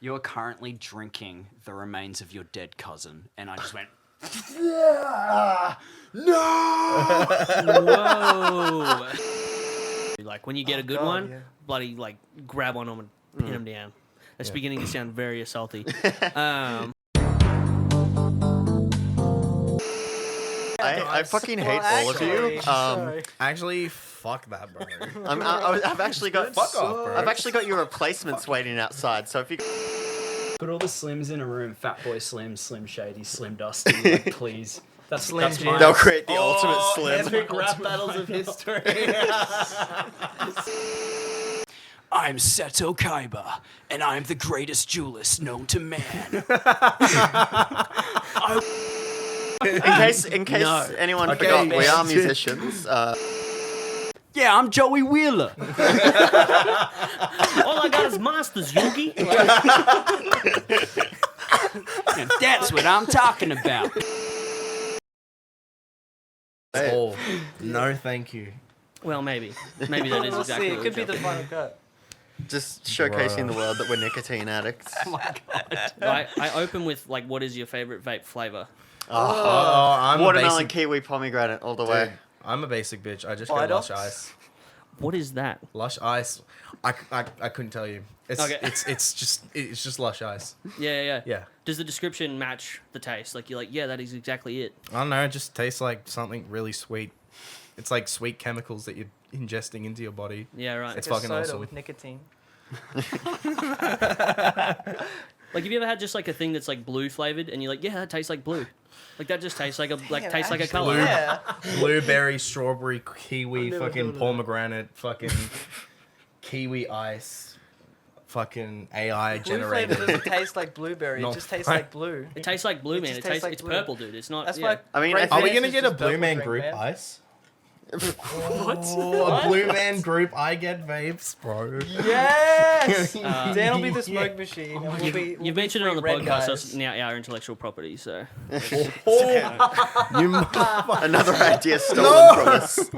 you're currently drinking the remains of your dead cousin. And I just went, no! Whoa! Like when you get a good one, bloody like grab on them and pin them down. That's beginning to sound very assaulty. I fucking hate all of you. Actually, fuck that, bro. I've actually got Fuck off, bro. I've actually got your replacements waiting outside. So if you Put all the Slims in a room. Fat Boy Slim, Slim Shady, Slim Dusty. Like, please. That's my... they'll create the ultimate Slim. Epic rap battles of history. I'm Seto Kaiba, and I'm the greatest duelist known to man. In case anyone forgot, we are musicians. Yeah, I'm Joey Wheeler. All I got is monsters, Yogi. And that's what I'm talking about. Oh, no, thank you. Well, maybe that is exactly. It could be the final cut. Just showcasing the world that we're nicotine addicts. Oh my god. I open with like, what is your favorite vape flavor? I'm Watermelon, a basic, kiwi, pomegranate, all the way. dude, I'm a basic bitch. I just go Lush Ice. What is that? Lush Ice. I couldn't tell you. It's Okay. it's just Lush Ice. Yeah. Yeah. Does the description match the taste? Like you're like, yeah, that is exactly it. I don't know. It just tastes like something really sweet. It's like sweet chemicals that you're ingesting into your body. Yeah, right. It's Like a fucking soda awesome. with nicotine. Like, have you ever had just like a thing that's like blue flavored, and you're like, yeah, that tastes like blue. Like that just tastes like tastes like a color. Yeah. Blueberry, strawberry, kiwi, never fucking thought of that. pomegranate, fucking kiwi ice, fucking AI Blue flavor generated. doesn't taste like blueberry. No. It just tastes like blue. It tastes like blue, It man. just It tastes like it's blue. purple, dude. It's not. That's yeah. why. I mean, Great Are we Fans gonna is get a just Blue purple Man drink, group man. ice? What? Oh, a Blue Man group. I get vapes, bro. Yes. Dan will be the smoke machine. And we'll be, You've mentioned it on the red podcast, so guys. it's now our intellectual property. So You motherfucker. another idea stolen from us.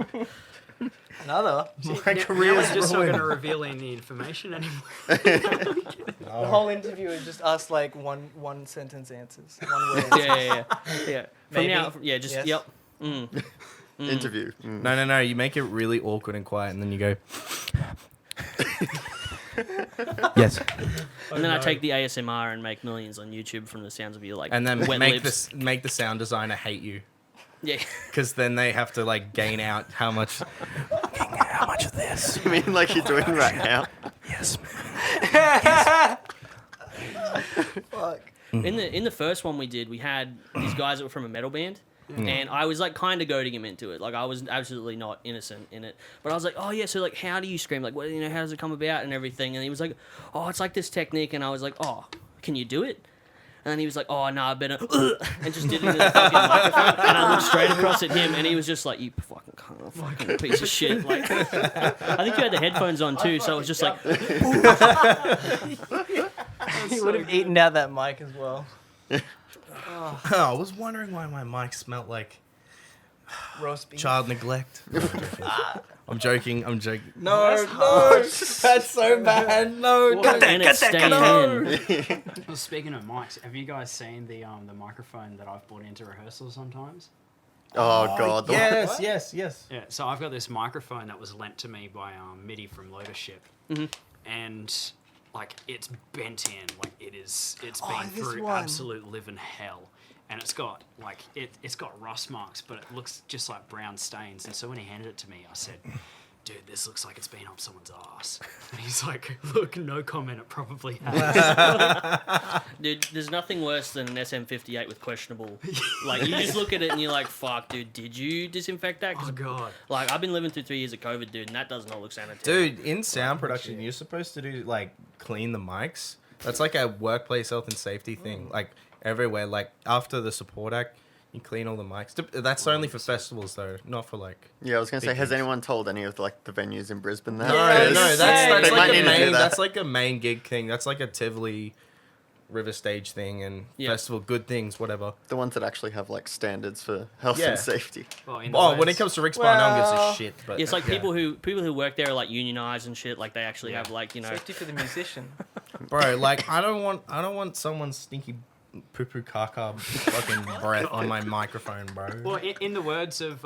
Another. My career We're is just not going to ruined. reveal any information anymore. The whole interview is just us like one sentence answers. One word. yeah. From Maybe. now, yeah, just Yes. yep. Mm. Interview. No. You make it really awkward and quiet, and then you go. Yes. And then I take the ASMR and make millions on YouTube from the sounds of you like And then wet make lips. the sound designer hate you, Yeah. because then they have to like gain out how much of this. You mean like you're doing right now? Yes. Fuck. In the first one we did, we had these guys that were from a metal band. And I was like kind of goading him into it. Like I was absolutely not innocent in it. But I was like, oh yeah, so like how do you scream? Like what, how does it come about and everything? And he was like, oh, it's like this technique. And I was like, oh, can you do it? And he was like, oh no, I better and just did it in the fucking microphone. And I looked straight across at him and he was just like, you fucking cunt, fucking piece of shit. Like I think you had the headphones on too, so it was just like He would have eaten out that mic as well. Oh, I was wondering why my mic smelled like Roast beef. child neglect. I'm joking. No, that's so bad. No, and it's staying in. Well, speaking of mics, have you guys seen the microphone that I've brought into rehearsals sometimes? Oh god. the- Yes. Yeah, so I've got this microphone that was lent to me by MIDI from Lotus Ship, and like it's bent in, like it's been this through one. absolute living hell, and it's got like it's got rust marks, but it looks just like brown stains. And so when he handed it to me, I said, dude, this looks like it's been up someone's ass. And he's like, look, no comment, it probably has. Dude, there's nothing worse than an SM58 with questionable. Like, you just look at it and you're like, fuck, dude, did you disinfect that? 'Cause, Oh god. like, I've been living through 3 years of COVID, dude, and that does not look sanitary. Dude, in sound production, you're supposed to do like clean the mics. That's like a workplace health and safety thing. Like everywhere, like after the support act, you clean all the mics. That's only for festivals though, not for like. Yeah, I was gonna say, Big has gigs. anyone told any of like the venues in Brisbane that? No, Yes. that's They might like need a to do main. that. That's like a main gig thing. That's like a Tivoli, River Stage thing, and Yeah. festival good things, whatever. The ones that actually have like standards for health Yeah. and safety. Well, in the Oh, when it West- comes to Rick's Bar, no one gives a Well, shit. But Yeah, it's like people who work there are like unionized and shit. Like they actually have like Safety for the musician. Bro, like I don't want someone's stinky poo poo caca fucking breath on my microphone, bro. Well, in the words of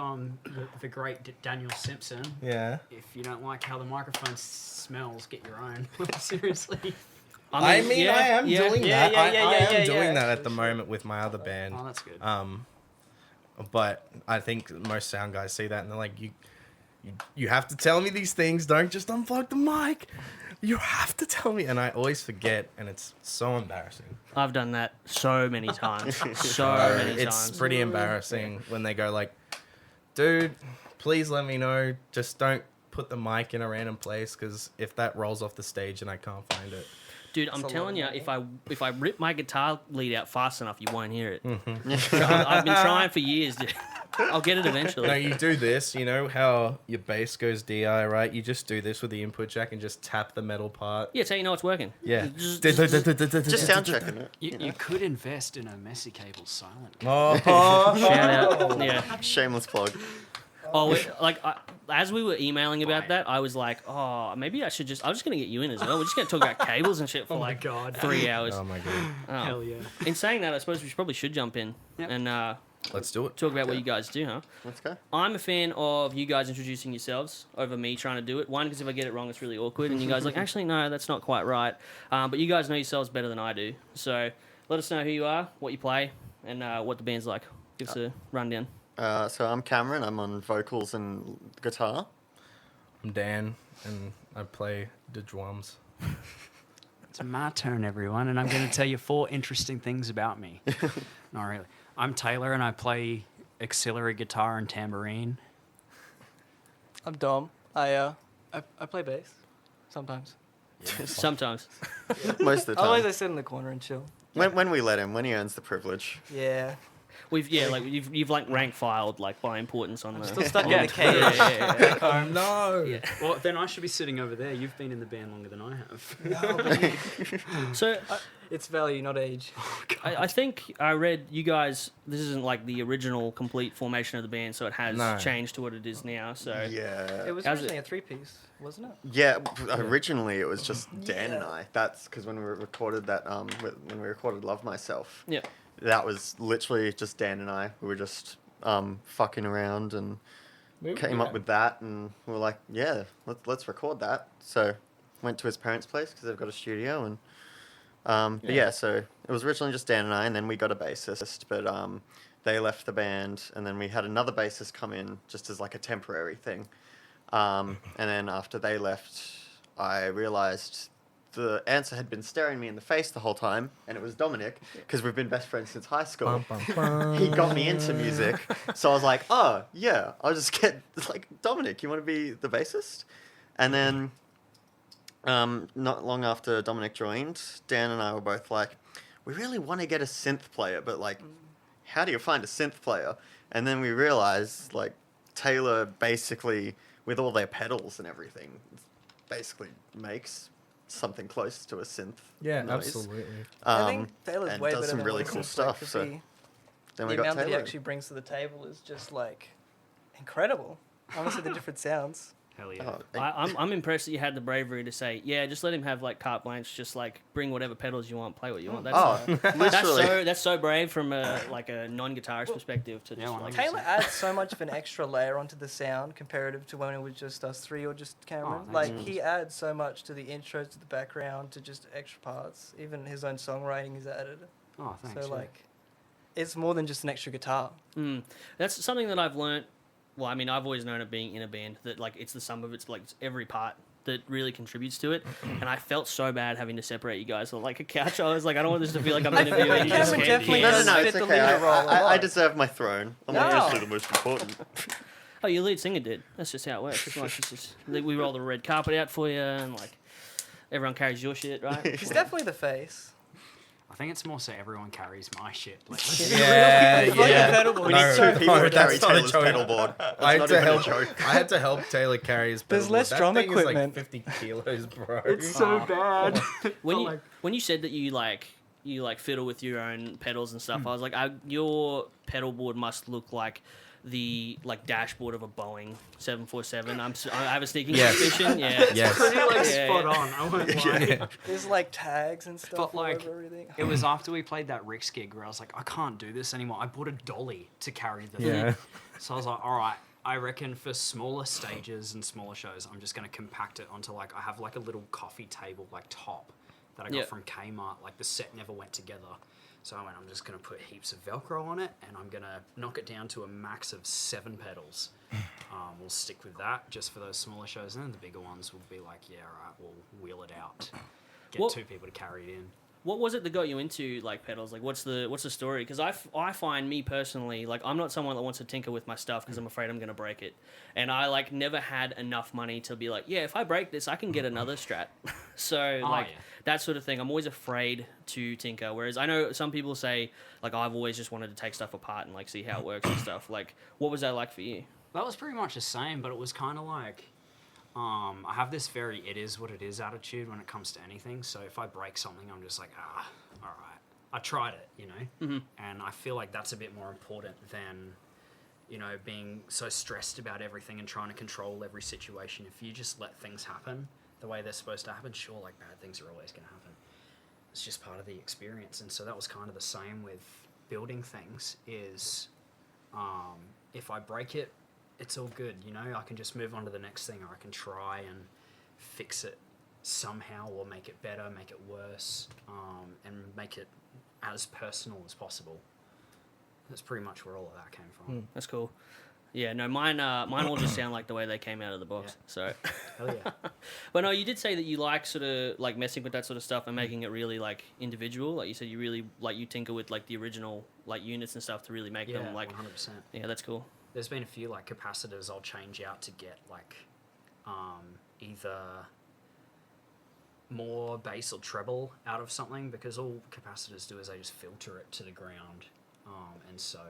the great Daniel Simpson, Yeah. if you don't like how the microphone smells, get your own. Seriously. I am doing that. I am doing that at the Sure. moment with my other band. Oh, that's good. But I think most sound guys see that and they're like, you have to tell me these things. Don't just unplug the mic. You have to tell me. And I always forget, and it's so embarrassing. I've done that so many times. So many It's times. pretty embarrassing when they go like, dude, please let me know. Just don't put the mic in a random place because if that rolls off the stage and I can't find it. Dude, I'm That's a telling you, lot of if I rip my guitar lead out fast enough, you won't hear it. Mm-hmm. I've been trying for years, dude. I'll get it eventually. No, you do this. You know how your bass goes DI, right? You just do this with the input jack and just tap the metal part. Yeah, it's how you know it's working. Yeah. Just sound checking it. You could invest in a Messy Cable silent. Oh, Shout out. Yeah. Shameless plug. Oh, as we were emailing about that, I was like, oh, maybe I'm just gonna get you in as well. We're just gonna talk about cables and shit for Oh my like God. 3 hours. Oh my god. Oh. Hell yeah. In saying that, I suppose we probably should jump in Yep. and Let's do it. talk about what you guys do, huh? Let's go. I'm a fan of you guys introducing yourselves over me trying to do it. One, because if I get it wrong, it's really awkward, and you guys are like, actually, no, that's not quite right. But you guys know yourselves better than I do. So let us know who you are, what you play, and what the band's like. Give us a rundown. So I'm Cameron. I'm on vocals and guitar. I'm Dan, and I play the drums. It's my turn, everyone, and I'm going to tell you 4 interesting things about me. Not really. I'm Taylor, and I play auxiliary guitar and tambourine. I'm Dom. I play bass sometimes. Sometimes. Most of the Otherwise, time. I sit in the corner and chill. When we let him, when he earns the privilege. Yeah. You've like rank filed like by importance on the. Still stuck Yeah. in the cage. Yeah. No. Yeah. Well, then I should be sitting over there. You've been in the band longer than I have. No, but So it's value, not age. I think I read you guys. This isn't like the original complete formation of the band, so it has No. changed to what it is now. So Yeah. It was How's originally it? a 3-piece, wasn't it? Yeah, originally it was just Dan and I. That's because when we recorded that, when we recorded "Love Myself," yeah. that was literally just Dan and I. We were just fucking around and came up with that, and we were like, yeah, let's record that. So went to his parents' place because they've got a studio, and but yeah, so it was originally just Dan and I, and then we got a bassist, but they left the band, and then we had another bassist come in just as like a temporary thing, and then after they left, I realized the answer had been staring me in the face the whole time, and it was Dominic, because we've been best friends since high school. He got me into music, so I was like, oh, yeah, I'll just get, like, Dominic, you want to be the bassist? And then, not long after Dominic joined, Dan and I were both like, we really want to get a synth player, but, like, how do you find a synth player? And then we realized, like, Taylor basically, with all their pedals and everything, basically makes something close to a synth Yeah, noise. absolutely. I think Taylor's and way does better some than really most cool of them, stuff. 'cause So he- then the we got amount that he Taylor. actually brings to the table is just like incredible. Honestly, the different sounds. Hell yeah. Oh, I'm impressed that you had the bravery to say, yeah, just let him have like carte blanche, just like bring whatever pedals you want, play what you want. That's, oh, that's literally. that's so brave from a like a non-guitarist perspective to Yeah, just well, like, Taylor adds so much of an extra layer onto the sound comparative to when it was just us three or just Cameron. Oh, Like thanks. he adds so much to the intro, to the background, to just extra parts. Even his own songwriting is added. Oh, thanks. So yeah. like, it's more than just an extra guitar. that's something that I've learnt. Well, I mean, I've always known it being in a band that like it's the sum of it's like it's every part that really contributes to it. And I felt so bad having to separate you guys on like a couch. I was like, I don't want this to feel like I'm interviewing you. just Cameron hand definitely here. No, does no, fit it's the okay. leader role a I lot. deserve my throne. I'm No. obviously the most important. Oh, your lead singer did. That's just how it works. It's like, it's just, we roll the red carpet out for you, and like everyone carries your shit, right? He's definitely the face. I think it's more so everyone carries my shit. Like, Yeah, It's like yeah. incredible. We need No, two people no, to carry that's not a Taylor's joke. pedal board. That's I had not to even a help. joke. I had to help Taylor carry his. There's pedal less board. drum That thing is equipment. like 50 kilos, bro. it's so bad. When you said that you fiddle with your own pedals and stuff, I was like, your pedal board must look like the like dashboard of a Boeing 747. I have a sneaking Yes. suspicion. Yeah. Yes. Pretty like Yeah. spot on. I won't lie. There's like tags and stuff But all like, over everything. it was after we played that Rick's gig where I was like, I can't do this anymore. I bought a dolly to carry the Yeah. thing. So I was like, all right, I reckon for smaller stages and smaller shows, I'm just going to compact it onto like, I have like a little coffee table like top that I got Yeah. from Kmart. Like the set never went together. So I went, I'm just going to put heaps of Velcro on it and I'm going to knock it down to a max of 7 pedals. We'll stick with that just for those smaller shows. And then the bigger ones will be like, yeah, all right, we'll wheel it out. Get What- 2 people to carry it in. What was it that got you into like pedals? Like, what's the story? Because I find me personally, like, I'm not someone that wants to tinker with my stuff because I'm afraid I'm gonna break it, and I like never had enough money to be like, yeah, if I break this, I can get another Strat. So like yeah. that sort of thing. I'm always afraid to tinker. Whereas I know some people say like I've always just wanted to take stuff apart and like see how it works and stuff. Like, what was that like for you? That was pretty much the same, but it was kind of like, I have this very it is what it is attitude when it comes to anything. So if I break something, I'm just like, all right, I tried it, you know? Mm-hmm. And I feel like that's a bit more important than, you know, being so stressed about everything and trying to control every situation. If you just let things happen the way they're supposed to happen, sure, like bad things are always going to happen. It's just part of the experience. And so that was kind of the same with building things is, if I break it, it's all good, you know, I can just move on to the next thing, or I can try and fix it somehow, or make it better, make it worse, and make it as personal as possible. That's pretty much where all of that came from. That's cool. Yeah, no, mine all just sound like the way they came out of the box. Yeah. So, Hell yeah. but no, you did say that you like sort of like messing with that sort of stuff and making it really like individual. Like you said, you really like you tinker with like the original like units and stuff to really make Yeah, them like. 100%. Yeah, that's cool. There's been a few like capacitors I'll change out to get like either more bass or treble out of something, because all capacitors do is they just filter it to the ground, and so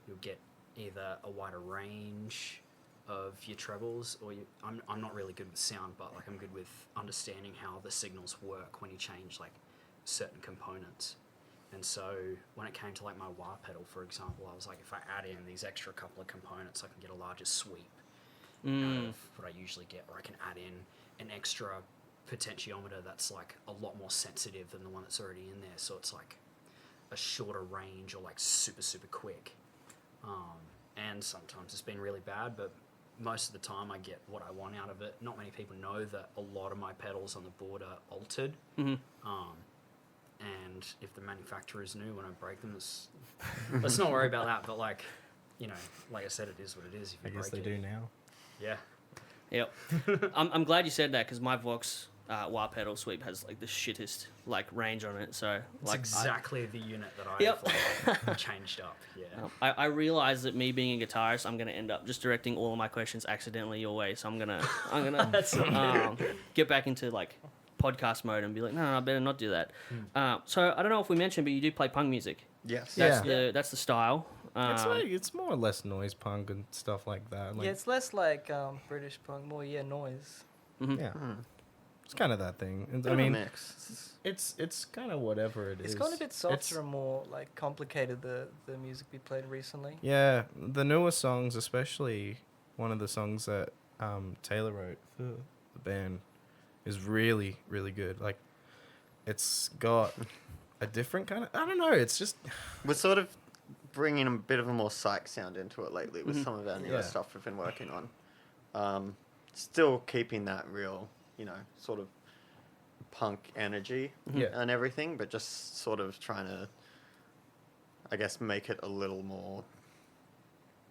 you'll get either a wider range of your trebles, or I'm not really good with sound, but like I'm good with understanding how the signals work when you change like certain components. And so when it came to like my wah pedal, for example, I was like, if I add in these extra couple of components, I can get a larger sweep out of what I usually get, or I can add in an extra potentiometer that's like a lot more sensitive than the one that's already in there. So it's like a shorter range, or like super, super quick. And sometimes it's been really bad, but most of the time I get what I want out of it. Not many people know that a lot of my pedals on the board are altered. And if the manufacturers knew when I break them, let's not worry about that. But like, you know, like I said, it is what it is. If you I guess they break do now. Yeah. Yep. I'm glad you said that because my Vox wah pedal sweep has like the shittest like range on it. So It's like exactly the unit that I've Yep. like, changed up. Yeah. I realize that me being a guitarist, I'm gonna end up just directing all of my questions accidentally your way. So I'm gonna get back into like podcast mode and be like, no, I better not do that. So I don't know if we mentioned, but you do play punk music. Yes. That's Yeah. that's the style. It's more or less noise punk and stuff like that. Like, Yeah, it's less like British punk, more noise. yeah. It's kind of that thing. And, Bit I of a mean, mix. it's kind of whatever it is. It's gone a bit It's- softer and more like complicated. The music we played recently. Yeah, the newer songs, especially one of the songs that Taylor wrote for the band, is really, really good. Like, it's got a different kind of, I don't know, it's just, We're sort of bringing a bit of a more psych sound into it lately with some of our newer Yeah. stuff we've been working on. Still keeping that real, you know, sort of punk energy Yeah. and everything, but just sort of trying to, I guess, make it a little more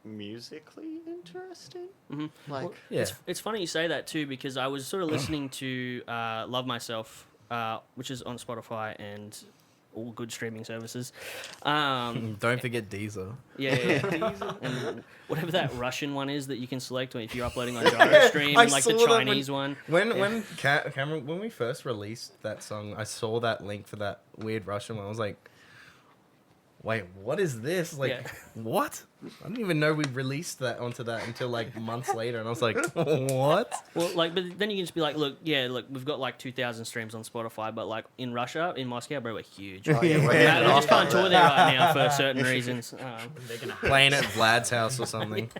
musically interesting. Like, yeah. It's funny you say that too because I was sort of listening to Love Myself, which is on Spotify and all good streaming services. Don't forget Deezer. Yeah. And whatever that Russian one is that you can select if you're uploading on GyroStream, I and like the saw that when- Chinese one. When Cameron, when we first released that song, I saw that link for that weird Russian one. I was like, wait, what is this? Like, Yeah. what? I didn't even know we released that onto that until like months later, and I was like, what? Well, like, but then you can just be like, look, we've got like 2,000 streams on Spotify, but like in Russia, in Moscow, bro, we're huge. Oh, yeah, we're We getting just off can't on tour that. there right now for certain reasons. They're gonna Playing at Vlad's house or something.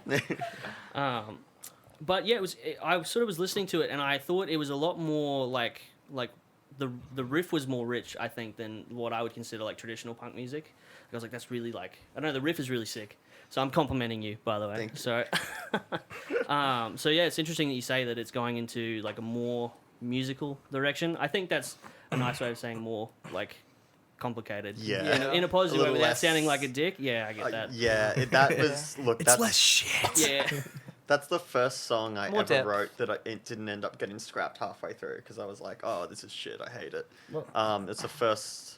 But yeah, I sort of was listening to it, and I thought it was a lot more like the riff was more rich, I think, than what I would consider like traditional punk music. I was like, that's really like, I don't know, the riff is really sick. So I'm complimenting you, by the way. Thank you. So, so yeah, it's interesting that you say that it's going into like a more musical direction. I think that's a nice way of saying more like complicated. Yeah. In a positive A way, little without less- sounding like a dick. Yeah, I get that. That was look. It's That's less shit. Yeah. that's the first song I More ever depth. wrote that it didn't end up getting scrapped halfway through because I was like, oh, this is shit. I hate it. Well- It's the first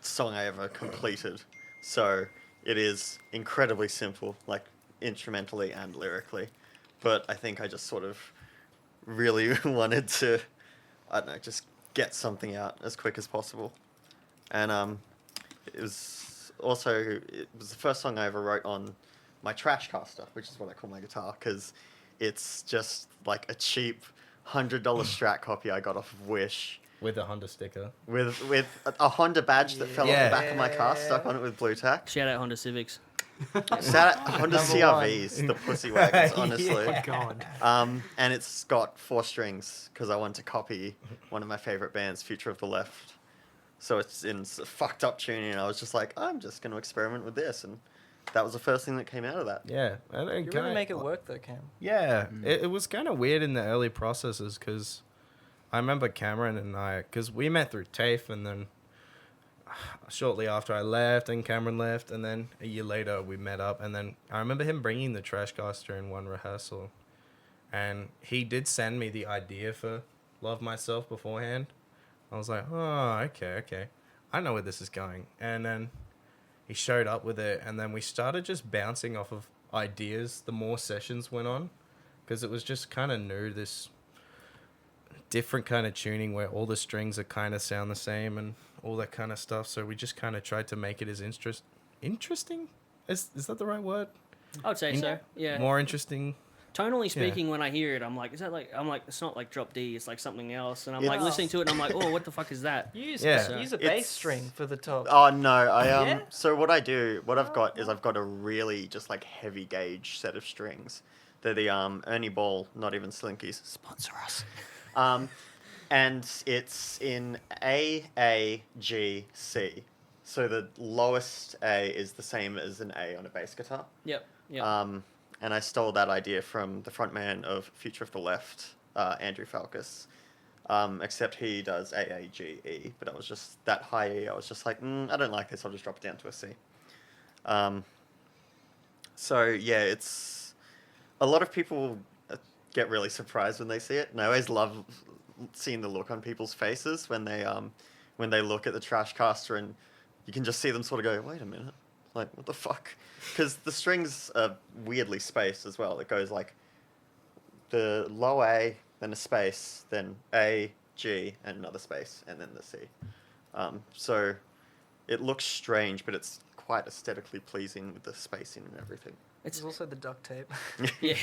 song I ever completed, so it is incredibly simple, like instrumentally and lyrically. But I think I just sort of really wanted to, I don't know, just get something out as quick as possible. And it was the first song I ever wrote on my trash caster, which is what I call my guitar, because it's just like a cheap $100 Strat copy I got off of Wish With a Honda sticker. with a Honda badge that fell off Yeah. the back of my car, stuck on it with blue tack. Shout out Honda Civics. Honda Number CRVs, the pussy wagons, honestly. Yeah. God. And it's got 4 strings because I want to copy one of my favorite bands, Future of the Left. So it's in fucked up tuning, and I was just like, I'm just going to experiment with this, and that was the first thing that came out of that. Yeah. And You really make it work though, Cam. Yeah, it was kind of weird in the early processes because I remember Cameron and I, because we met through TAFE, and then shortly after I left and Cameron left, and then a year later we met up, and then I remember him bringing the trash caster in one rehearsal, and he did send me the idea for Love Myself beforehand. I was like, oh, okay. I know where this is going. And then he showed up with it, and then we started just bouncing off of ideas the more sessions went on, because it was just kind of new, this different kind of tuning where all the strings are kind of sound the same and all that kind of stuff. So we just kind of tried to make it as interesting? Is that the right word? I would say so. Yeah. More interesting. Tonally speaking, when I hear it, I'm like, it's not like drop D, it's like something else. And I'm like It's- listening to it, and I'm like, oh, what the fuck is that? Use Yeah. use a It's- bass string for the top. Oh no, Yeah? So what I've got is I've got a really just like heavy gauge set of strings. They're the Ernie Ball, not even Slinkies, sponsor us. And it's in A, A, G, C. So the lowest A is the same as an A on a bass guitar. Yep. And I stole that idea from the frontman of Future of the Left, Andrew Falkus. Except he does A, A, G, E. But I was just, that high E, I was just like, I don't like this, I'll just drop it down to a C. So yeah, it's, a lot of people get really surprised when they see it. And I always love seeing the look on people's faces when they look at the trash caster, and you can just see them sort of go, wait a minute. Like, what the fuck? Because the strings are weirdly spaced as well. It goes like the low A, then a space, then A, G, and another space, and then the C. So it looks strange, but it's quite aesthetically pleasing with the spacing and everything. There's also the duct tape. Yeah.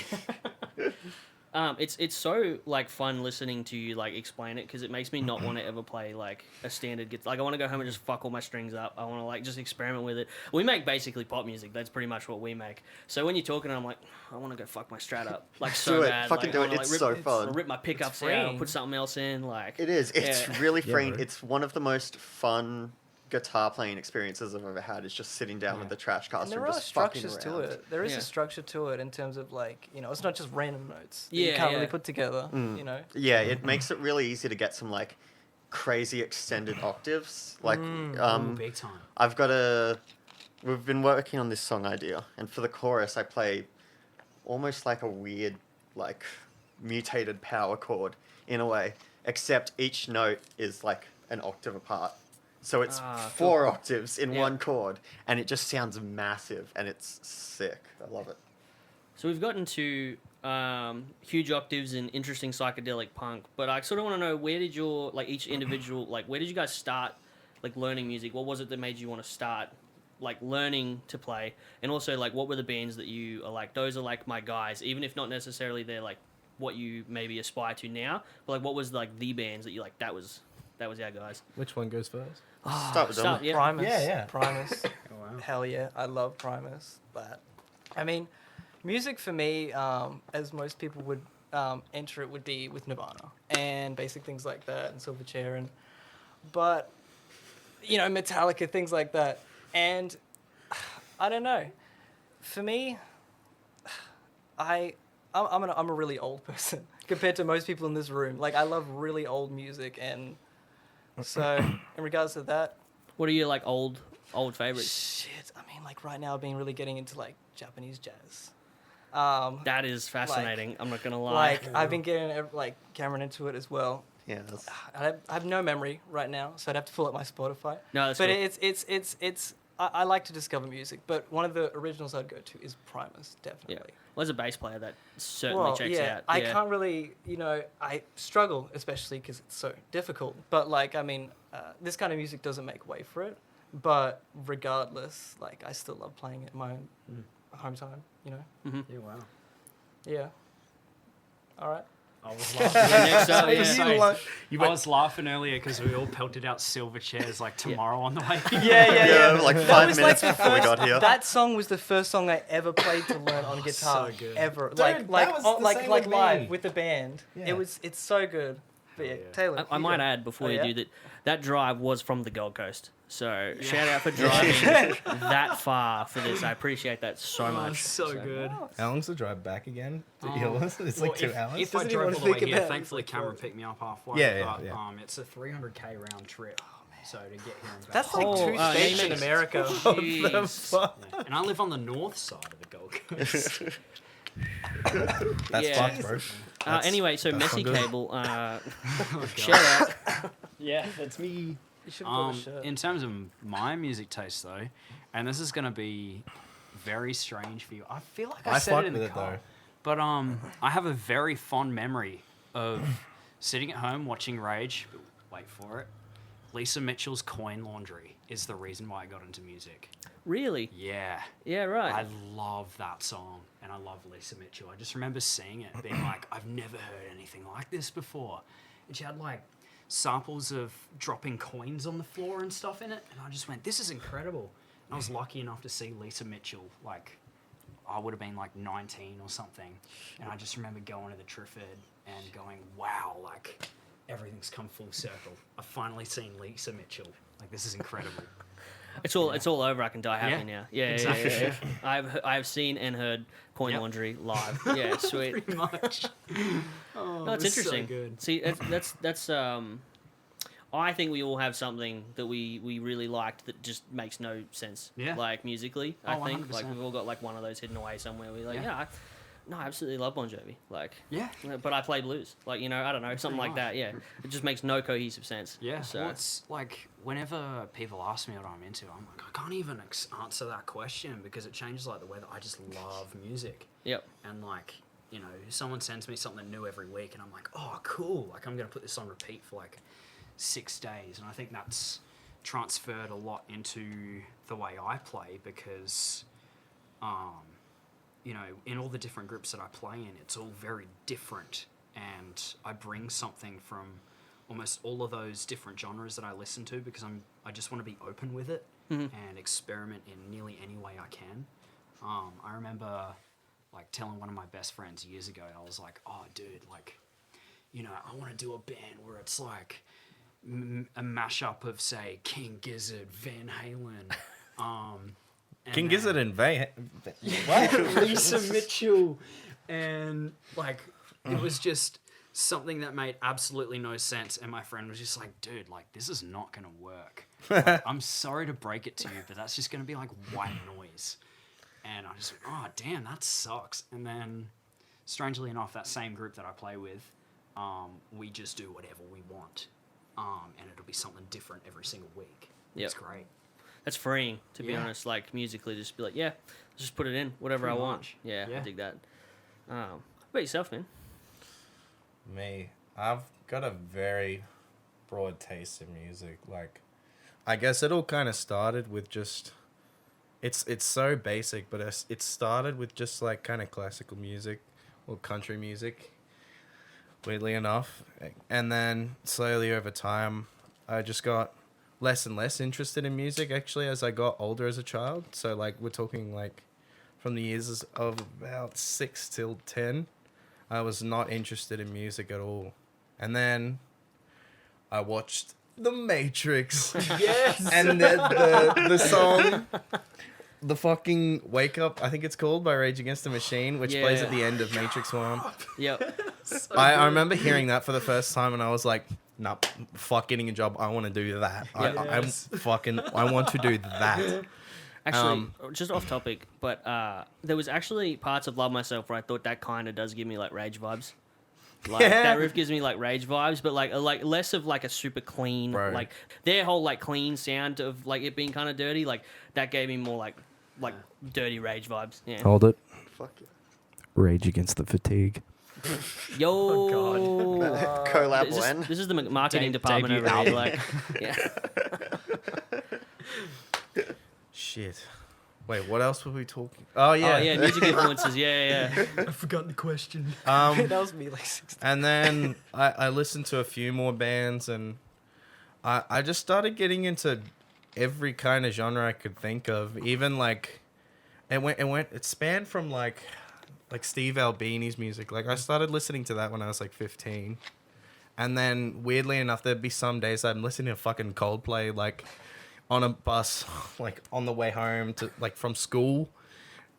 It's so like fun listening to you like explain it, because it makes me not want to ever play like a standard guitar. Like I want to go home and just fuck all my strings up. I want to like just experiment with it. We make basically pop music. That's pretty much what we make. So when you're talking, I'm like, I want to go fuck my Strat up like so Do it. bad. Fucking like, do I it. wanna, It's like, so rip, fun. Rip my pickups out, freeing. put something else in. Like It is. It's yeah. really Yeah, freeing. bro. It's one of the most fun guitar playing experiences I've ever had. Is just sitting down with the trash caster And there and are just fucking structures to around. it. There is Yeah. a structure to it in terms of like, it's not just random notes that Yeah, you can't yeah. really put together, you know. Yeah, it makes it really easy to get some like crazy extended octaves. Like, Ooh, big time. we've been working on this song idea, and for the chorus, I play almost like a weird, like mutated power chord in a way, except each note is like an octave apart. So it's Ah, 4 octaves in Yeah. one chord, and it just sounds massive, and it's sick. I love it. So we've gotten to huge octaves and interesting psychedelic punk, but I sort of want to know, where did your like each individual like where did you guys start like learning music? What was it that made you want to start like learning to play? And also like what were the bands that you are like, those are like my guys, even if not necessarily they're like what you maybe aspire to now, but like what was like the bands that you like, that was our guys? Which one goes first? Start with Dom. yeah. Primus. Yeah. Primus. Oh, wow. Hell yeah, I love Primus. But I mean, music for me, as most people would enter it, would be with Nirvana and basic things like that, and Silverchair, but you know, Metallica, things like that. And I don't know. For me, I'm a really old person compared to most people in this room. Like, I love really old music, and so in regards to that, What are your like old favorites? shit. I mean, like right now, I've been really getting into like Japanese jazz. That is fascinating. I'm not gonna lie. Like I've been getting like Cameron into it as well. Yeah, that's, I have no memory right now, so I'd have to pull up my Spotify. No, that's but cool. it's I like to discover music, but one of the originals I'd go to is Primus, Yeah. definitely. Well, as a bass player, that certainly checks out. I can't really, you know, I struggle, especially because it's so difficult. But like, I mean, this kind of music doesn't make way for it. But regardless, like, I still love playing it in my own home time, you know? Mm-hmm. Yeah, wow. Yeah. All right. I was laughing. Next up, yeah. I was laughing earlier because we all pelted out Silverchairs like tomorrow on the way. Yeah. like That 5 was minutes like the before we first- got here. That song was the first song I ever played to learn on guitar, so good. ever. Dude, like that like was the like same like with live me. with the band. Yeah. It's so good. But yeah, Hell yeah. Taylor. I you might go. add before Oh, you yeah? do that, that drive was from the Gold Coast. So shout out for driving that far for this. I appreciate that so Oh, much. so good. How long's the drive back again? Um, It's Well, like 2 hours. If I Doesn't even drove wanna all the way think here, about it. thankfully It's like, Cameron oh. picked me up halfway. Yeah, but, yeah. It's a 300k round trip. So to get here and back. That's like Oh, two yeah, states you in mean- America. Jeez. Yeah. And I live on the north side of the Gold Coast. That's Yeah. fucked, bro. Anyway, so that's Messy not good. Cable, Oh, shout out. yeah, that's me. You should pull a shirt. In terms of my music taste, though, and this is going to be very strange for you. I feel like I said fuck it in with the it, car. though. But I have a very fond memory of sitting at home watching Rage. Wait for it. Lisa Mitchell's Coin Laundry is the reason why I got into music. Really? Yeah. Yeah, right. I love that song, and I love Lisa Mitchell. I just remember seeing it, being like, I've never heard anything like this before. And she had like samples of dropping coins on the floor and stuff in it, and I just went, this is incredible. And I was lucky enough to see Lisa Mitchell, like, I would have been like 19 or something, and I just remember going to the Trifford and going, wow, like, everything's come full circle. I've finally seen Lisa Mitchell. Like, this is incredible. It's all over. I can die happy Yeah, now. Yeah, exactly. yeah. I've seen and heard Coin Yep. Laundry live. Yeah, sweet. Pretty much. Oh, No, it's it was interesting. So good. See, that's I think we all have something that we really liked that just makes no sense. Yeah. Like musically, I Oh, think 100%. like we've all got like one of those hidden away somewhere. We're like, Yeah. I absolutely love Bon Jovi. Like, Yeah. but I play blues. Like, you know, I don't know, something like much. that. Yeah, it just makes no cohesive sense. Yeah, So well, it's like whenever people ask me what I'm into, I'm like, I can't even answer that question because it changes like the way that I just love music. yep. And like, you know, someone sends me something new every week and I'm like, oh, cool. Like, I'm going to put this on repeat for like 6 days. And I think that's transferred a lot into the way I play because, you know, in all the different groups that I play in, it's all very different. And I bring something from almost all of those different genres that I listen to because I just want to be open with it and experiment in nearly any way I can. I remember like telling one of my best friends years ago, I was like, oh, dude, like, you know, I want to do a band where it's like a mashup of, say, King Gizzard, Van Halen, and King then Gizzard and Vay. Lisa Mitchell, and like it was just something that made absolutely no sense. And my friend was just like, dude, like this is not gonna work. Like, I'm sorry to break it to you, but that's just gonna be like white noise. And I just went, oh damn, that sucks. And then strangely enough, that same group that I play with, we just do whatever we want. And it'll be something different every single week. Yep. It's great. That's freeing, to be Yeah. honest. Like musically, just be like, yeah, let's just put it in, whatever Pretty I want. much. Yeah, Yeah. I dig that. What about yourself, man? Me, I've got a very broad taste in music. Like, I guess it all kind of started with just. It's so basic, but it started with just like kind of classical music or country music. Weirdly enough, and then slowly over time, I just got less and less interested in music. Actually, as I got older as a child, so like we're talking like from the years of about 6 till 10, I was not interested in music at all. And then I watched The Matrix. Yes. And the song, the fucking Wake Up, I think it's called, by Rage Against the Machine, which plays at the end of Matrix 1. Yep. I remember hearing that for the first time and I was like, nah, fuck getting a job. I want to do that. I want to do that. Actually, just off topic, but there was actually parts of Love Myself where I thought that kind of does give me like rage vibes. Like that riff gives me like rage vibes, but like less of like a super clean, like their whole like clean sound of like it being kind of dirty, like that gave me more like dirty rage vibes. Yeah. Hold it. Fuck yeah. Rage Against the Fatigue. Yo. Oh, God. Collab when? This is the marketing department over here. Like, yeah. Shit. Wait, what else were we talking? Oh yeah. Oh yeah, music influences. Yeah. I forgot the question. That was me like 16. And then I listened to a few more bands, and I just started getting into every kind of genre I could think of. Even like it spanned from like Steve Albini's music. Like I started listening to that when I was like 15. And then weirdly enough, there'd be some days I'm listening to fucking Coldplay like on a bus, like on the way home to like from school.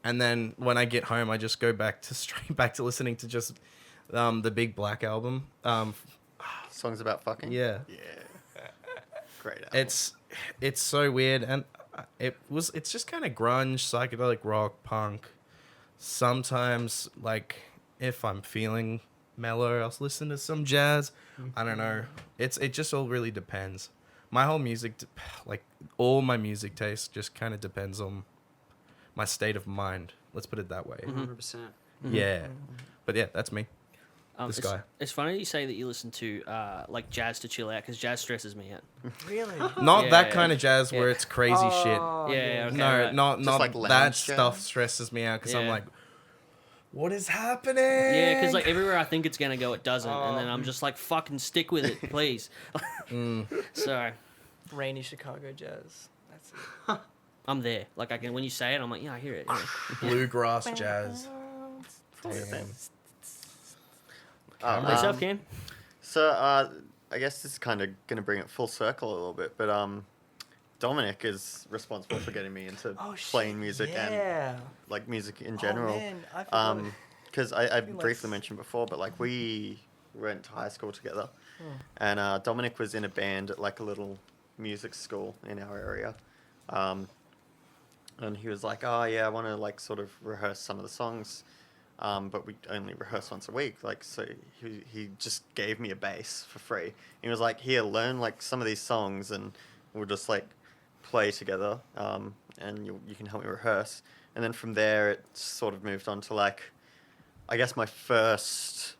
And then when I get home, I just go straight back to listening to just the Big Black album. Songs about fucking? Yeah. Great album. It's so weird, and it's just kind of grunge, psychedelic rock, punk. Sometimes, like, if I'm feeling mellow, I'll listen to some jazz. I don't know. It just all really depends. My whole music, all my music taste just kind of depends on my state of mind. Let's put it that way. 100%. Yeah. But yeah, that's me. This guy. It's funny you say that you listen to like jazz to chill out, because jazz stresses me out. Really? Not that kind of jazz where it's crazy shit. Yeah. Okay, No, right. not like that lounge stuff jazz? stresses me out because I'm Yeah. like, what is happening? Yeah, because like everywhere I think it's gonna go, it doesn't, and then I'm just like, fucking stick with it, please. So Rainy Chicago jazz. That's it. I'm there. Like I can, when you say it, I'm like, yeah, I hear it. Yeah. Bluegrass jazz. Damn. Myself, Cam. So, I guess this is kind of going to bring it full circle a little bit, but Dominic is responsible for getting me into playing music and like music in general. Oh, man, I forgot. Because I briefly mentioned before, but like we went to high school together, and Dominic was in a band at like a little music school in our area, and he was like, "Oh yeah, I want to like sort of rehearse some of the songs." But we only rehearse once a week. Like, so he just gave me a bass for free. He was like, here, learn like some of these songs and we'll just like play together. And you can help me rehearse. And then from there, it sort of moved on to like, I guess my first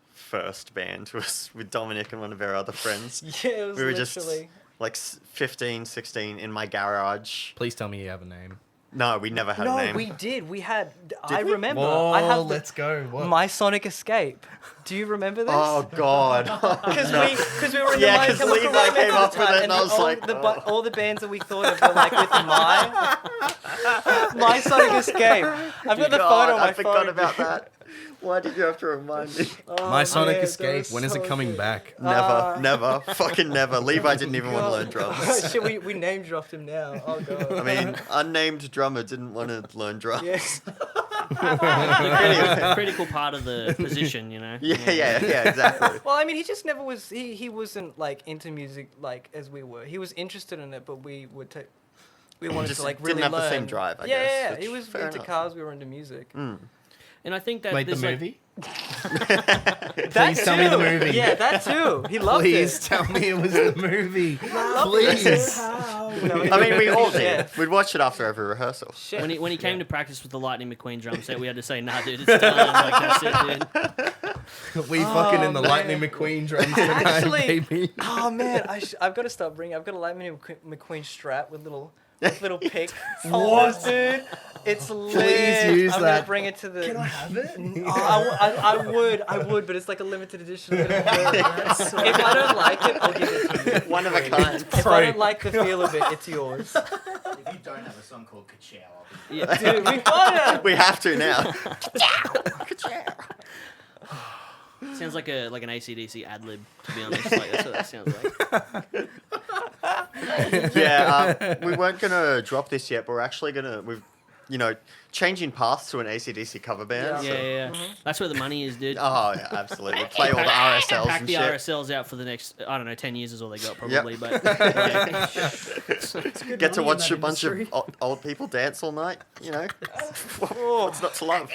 band was with Dominic and one of our other friends. Yeah, it was We were literally... just like 15, 16 in my garage. Please tell me you have a name. No, we never had a name. No, we did. We had... I we? remember. Whoa, I have let's go. What? My Sonic Escape. Do you remember this? Oh, God. Because we were in Yeah, the 'cause Chemical Levi Romance came at up the with time, it and I was all like, all the bands that we thought of were like with my Sonic Escape. I've got the photo on my I forgot phone. about that. Why did you have to remind me? My Sonic yeah, Escape. that was When is it so coming good. back? Never. Fucking never. Levi didn't even want to learn drums. Shit, we name dropped him now. Oh, God. I mean, unnamed drummer didn't want to learn drums. Yes. Critical part of the position, you know. Yeah, exactly. Well, I mean, he just never was. He wasn't like into music like as we were. He was interested in it, but we would take. We wanted Just to like didn't really have learn. the same drive, I yeah, guess, Yeah, which he was fair into enough. cars. We were into music. And I think that Wait, the there's, like, movie? That Please tell me the too. movie. Yeah, that too. He loved Please it. tell me it was the movie. Please. Please. No, I mean, we all Yeah. did. We'd watch it after every rehearsal. Shit. When he came to practice with the Lightning McQueen drum set, we had to say, "Nah, dude, it's done." Like that's it, dude. We fucking in the man. Lightning McQueen drums tonight, Actually- baby. Oh man, I've got to stop bringing. I've got a Lightning McQueen strap with little pick. What, dude? It's lit. use I'm that. gonna bring it to the. Can I have it? I would, but it's like a limited edition. If I don't like it, I'll give it to you. One of a kind. If I don't like the feel of it, it's yours. If you don't have a song called Ka-Chow, I'll be Yeah. Dude, we got it. We have to now. Sounds like an AC/DC ad lib, to be honest. Like that's what that sounds like. Yeah, we weren't gonna drop this yet, but we're actually gonna changing paths to an AC/DC cover band. Yeah, so- yeah. That's where the money is, dude. Oh yeah, absolutely. Play all the RSLs Pack and the shit. RSLs out for the next, I don't know, 10 years is all they got Yep. probably. But like, Get to money in watch that a bunch of industry. old people dance all night. You know, what's not to love?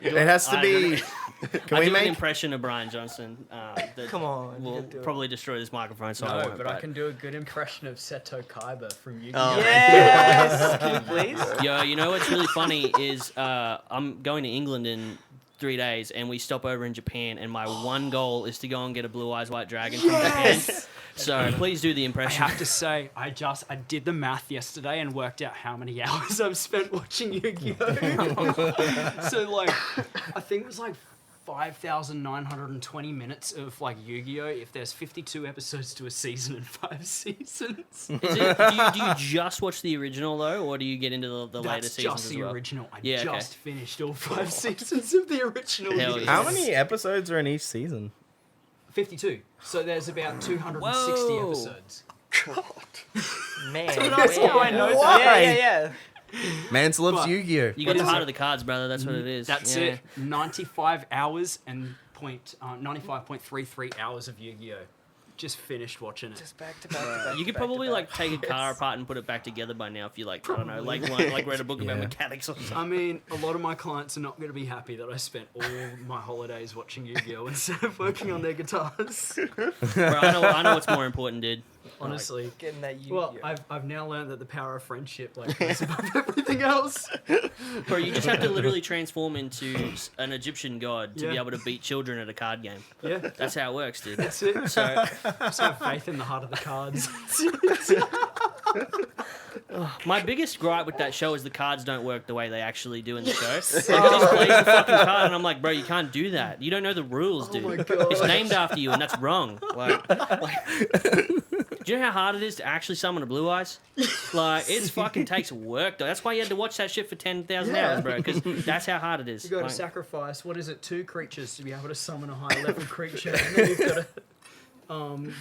It has to I be. Can I we do an make? impression of Brian Johnson. That Come on, you will can do it. probably destroy this microphone. So I No, won't, but I can do a good impression of Seto Kaiba from Yu-Gi-Oh! Oh. Yes, can you please? Yo, you know what's really funny is I'm going to England in 3 days, and we stop over in Japan, and my one goal is to go and get a Blue Eyes White Dragon from Japan. So please do the I impression. have to say, I did the math yesterday and worked out how many hours I've spent watching Yu-Gi-Oh! So like, I think it was like 5,920 minutes of like Yu-Gi-Oh! If there's 52 episodes to a season and 5 seasons. Is it, do you just watch the original though, or do you get into the later That's seasons just as the well? original. I Yeah, okay. just finished all 5 seasons of the original. Hell Yu-Gi-Oh! yeah. How many episodes are in each season? 52. So there's about 260 Whoa. episodes. Man, That's how I know Why? that. Yeah. Mans loves But- Yu-Gi-Oh. You get What is part it? of the cards, brother. That's what it is. That's Yeah. it. 95 hours and 95.33 hours of Yu-Gi-Oh! Just finished watching it. Just back to back. To back You could to back probably to like back. take a car apart and put it back together by now if you like, I don't know, like read a book about Yeah. mechanics or something. I mean, a lot of my clients are not going to be happy that I spent all my holidays watching Yu-Gi-Oh! Instead of working on their guitars. Bro, I know what's more important, dude. Honestly. Getting that Yu-Gi-Oh. Well, I've now learned that the power of friendship like is above everything else. Bro, you just have to literally transform into an Egyptian god to be Yeah. able to beat children at a card game. Yeah, That's how it works, dude. that's it. So, Just have faith in the heart of the cards. my biggest gripe with that show is the cards don't work the way they actually do in the show. Like, he just plays the fucking card, and I'm like, bro, you can't do that. You don't know the rules, dude. my God. It's named after you, and that's wrong. Like, do you know how hard it is to actually summon a Blue Eyes? Like, it fucking takes work, though. That's why you had to watch that shit for 10,000 Yeah. hours, bro, because that's how hard it is. You got to Like, sacrifice, what is it, 2 creatures to be able to summon a high level creature, and then you've got to,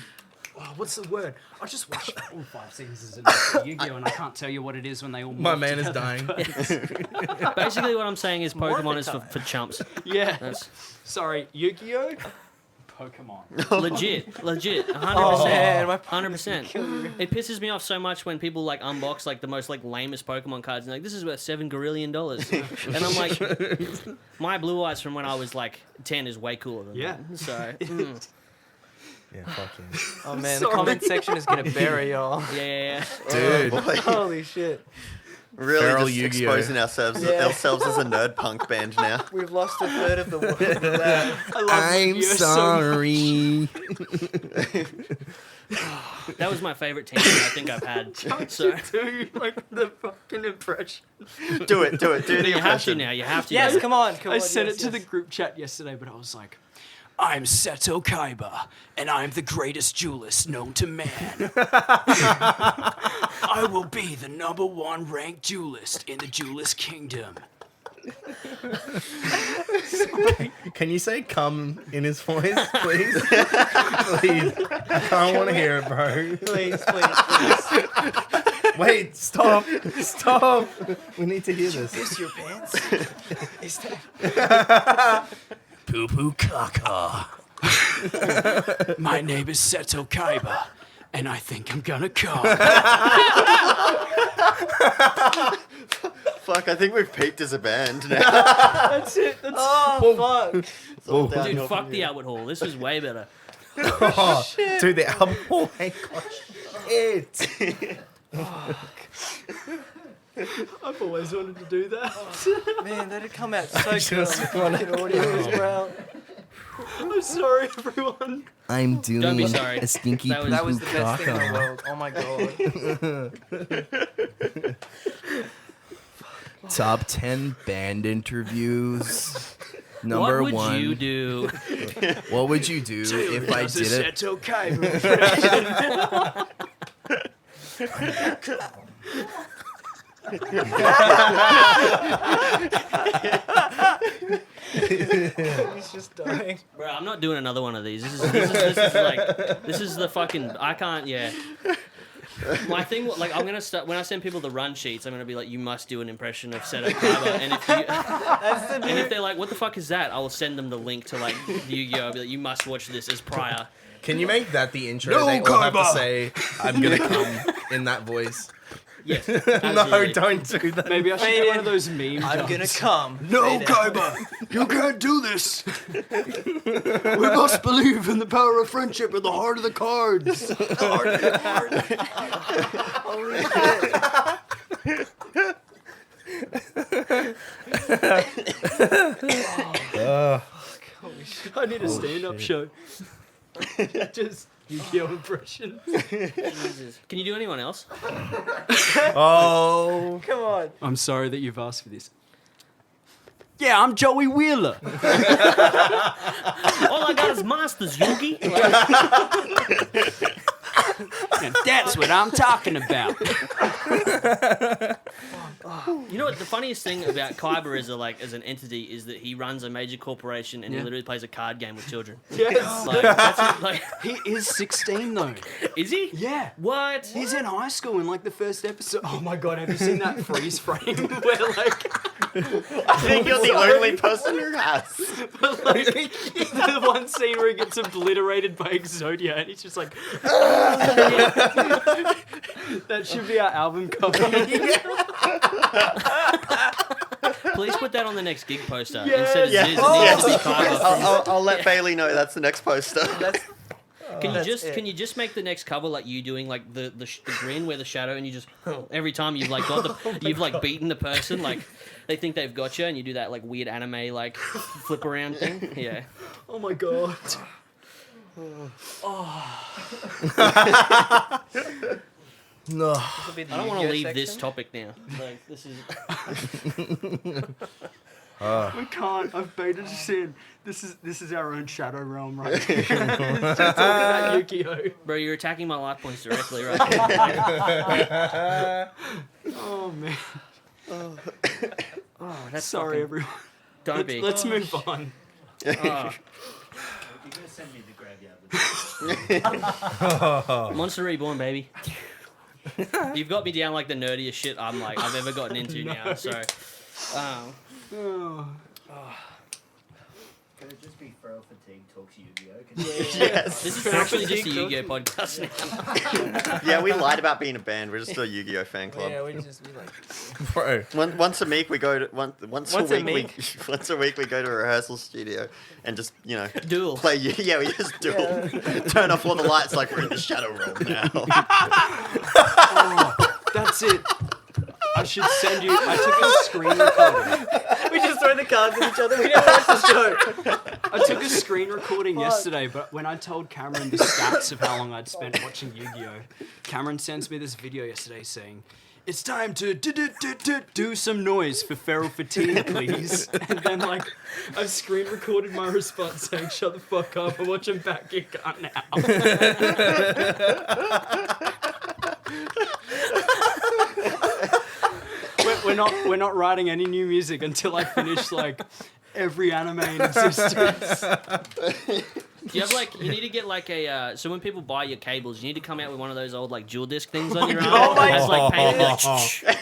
what's the word? I just watched all 5 seasons of Yu-Gi-Oh! And I can't tell you what it is when they all My morph man is together. dying. basically, what I'm saying is More of Pokemon the is for time. chumps. Yeah. That's Sorry, Yu-Gi-Oh! Pokemon. legit, 100%. Oh man, my 100%. It pisses me off so much when people like unbox like the most like lamest Pokemon cards and like this is worth $7 gazillion, and I'm like, my Blue Eyes from when I was like 10 is way cooler than Yeah. that. So Yeah, fuck yeah. Oh man, Sorry. the comment section is gonna bury y'all. yeah. Dude, Boy, Holy shit. really Feral just Yu-Gi-Oh. exposing ourselves Yeah. as a nerd punk band now. We've lost a third of the world. I love I'm Yu-Gi-Oh! sorry. That was my favorite team I think I've had. So Dude, like the fucking impression. Do it. Do the you have to impression. now. You have to. Yes, now. come on. I sent yes, it to the yes. group chat yesterday, but I was like, I'm Seto Kaiba, and I'm the greatest duelist known to man. I will be the #1 ranked duelist in the duelist kingdom. Can you say "come" in his voice, please? Please. I don't want to hear it, bro. Please, please. Wait, stop. Stop. We need to hear this. Is your pants? Is that... Poo poo caca. My name is Seto Kaiba, and I think I'm gonna come. Fuck, I think we've peaked as a band now. That's it. That's Oh, fuck. It's all Whoa. downhill Dude, from fuck the here. Albert Hall. This was way better. Oh, dude, the album. Oh my gosh. it. I've always wanted to do that. Man, that'd come out so good on just the fucking audio as well. I'm sorry, everyone. I'm doing Don't be sorry. a stinky That was- That was poo-poo the best thing in the caca. world. Oh my god. Top 10 band interviews. Number what would 1. you do? What would you do if I did it? It's okay. He's just dying. Bro, I'm not doing another one of these. This is the fucking. I can't. Yeah. My thing, like, I'm gonna start when I send people the run sheets. I'm gonna be like, you must do an impression of Seto Kaiba, and if they're like, what the fuck is that? I will send them the link to like Yu-Gi-Oh. I'll be like, you must watch this as prior. Can you make that the intro? No, they all have to Kaiba! say, "I'm gonna come" in that voice. Yes. No, absolutely. don't do that. Maybe I should Fade get one in. of those meme I'm jumps. gonna come. No, Fade out. Kaiba, you can't do this. We must believe in the power of friendship at the heart of the cards. Holy shit. Holy shit. I need a stand-up show. Just Yu-Gi-Oh impression. Jesus. Can you do anyone else? Oh, Come on. I'm sorry that you've asked for this. Yeah, I'm Joey Wheeler. All I got is monsters, Yugi. And that's what I'm talking about. You know what? The funniest thing about Kaiba as an entity is that he runs a major corporation and Yeah. he literally plays a card game with children. Yes. Like, He is 16 though. is he? Yeah. What? He's in high school in like the first episode. Oh my god, have you seen that freeze frame where like I think you're the only person who has. the one scene where he gets obliterated by Exodia and he's just like that should be our album cover. Please put that on the next gig poster Yes. instead of Yeah. Ziz. It Oh, needs to be Kaiba. I'll let Bailey know that's the next poster. That's, Can you that's just it. can you just make the next cover like you doing like the grin where the shadow and you just every time you've like got the you've like beaten the person like they think they've got you and you do that like weird anime like flip around thing. Yeah. Oh my god. no. This will be the I don't want to Yu-Gi-Oh leave this section. topic now. Like this is We can't. I've baited us in. This is our own shadow realm right here. It's just talking about Yu-Gi-Oh. bro, you're attacking my life points directly right now. Oh man. Oh, that's Sorry fucking- everyone. Don't be. Let's move on. Oh. You're gonna send me to the graveyard. Monster Reborn, baby. You've got me down like the nerdiest shit I've ever gotten into now. So, Oh. Could it just be Feral Fatigue talks Yu-Gi-Oh? Yes. this is actually just a Yu-Gi-Oh podcast now. Yeah, we lied about being a band. We're just a Yu-Gi-Oh fan club. Yeah, we like. Bro. Once a week we go to once a week we go to a rehearsal studio and just Duel. play. Yeah, we just duel. Turn off all the lights like we're in the shadow realm now. Oh, that's it. I should send you. I took a screen recording. We just throw the cards at each other. We never watch the show. I took a screen recording yesterday, but when I told Cameron the stats of how long I'd spent watching Yu-Gi-Oh, Cameron sends me this video yesterday saying, "It's time to do some noise for Feral Fatigue, please." And then like, I've screen recorded my response saying, "Shut the fuck up! I'm watching Back Get Cut now." We're not writing any new music until I finish like every anime in existence. Do you have like you need to get like a so when people buy your cables, you need to come out with one of those old like jewel disc things on your arm. God. That has like painted like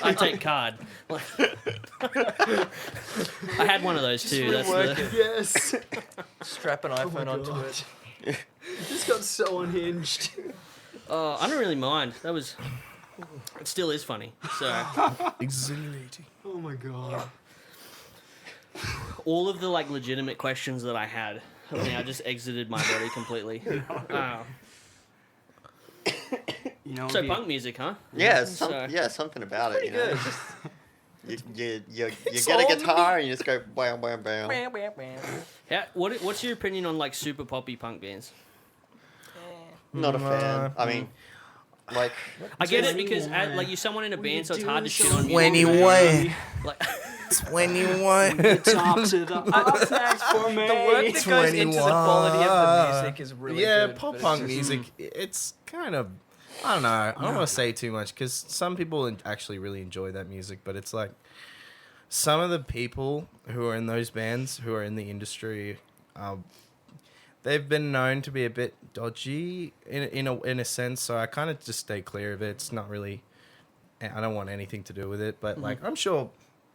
I take card. Like, I had one of those too. That's the Yes. Strap an iPhone onto God. it. This got so unhinged. I don't really mind. That was it still is funny. So Exhilarating. Oh my god. all of the like legitimate questions that I had have now just exited my body completely. You know, So it'd be- punk music, huh? Yeah, So- something about it. Pretty You know, good. you It's get a on guitar and you just go bam, bam, bam. Bam, bam, bam. What's your opinion on like super poppy punk bands? Not a fan. I mean, like, I get it because 21. like you're someone in a band, so it's hard to shit doing on something music. 21. Like, 21. Talk to the artists for me. The work that goes into the quality of the music is really yeah, good. pop but punk it's just- music. It's kind of, I don't know. I don't want to say too much because some people actually really enjoy that music, but it's like some of the people who are in those bands who are in the industry, they've been known to be a bit dodgy in a sense. So I kind of just stay clear of it. It's not really. I don't want anything to do with it, but like I'm sure.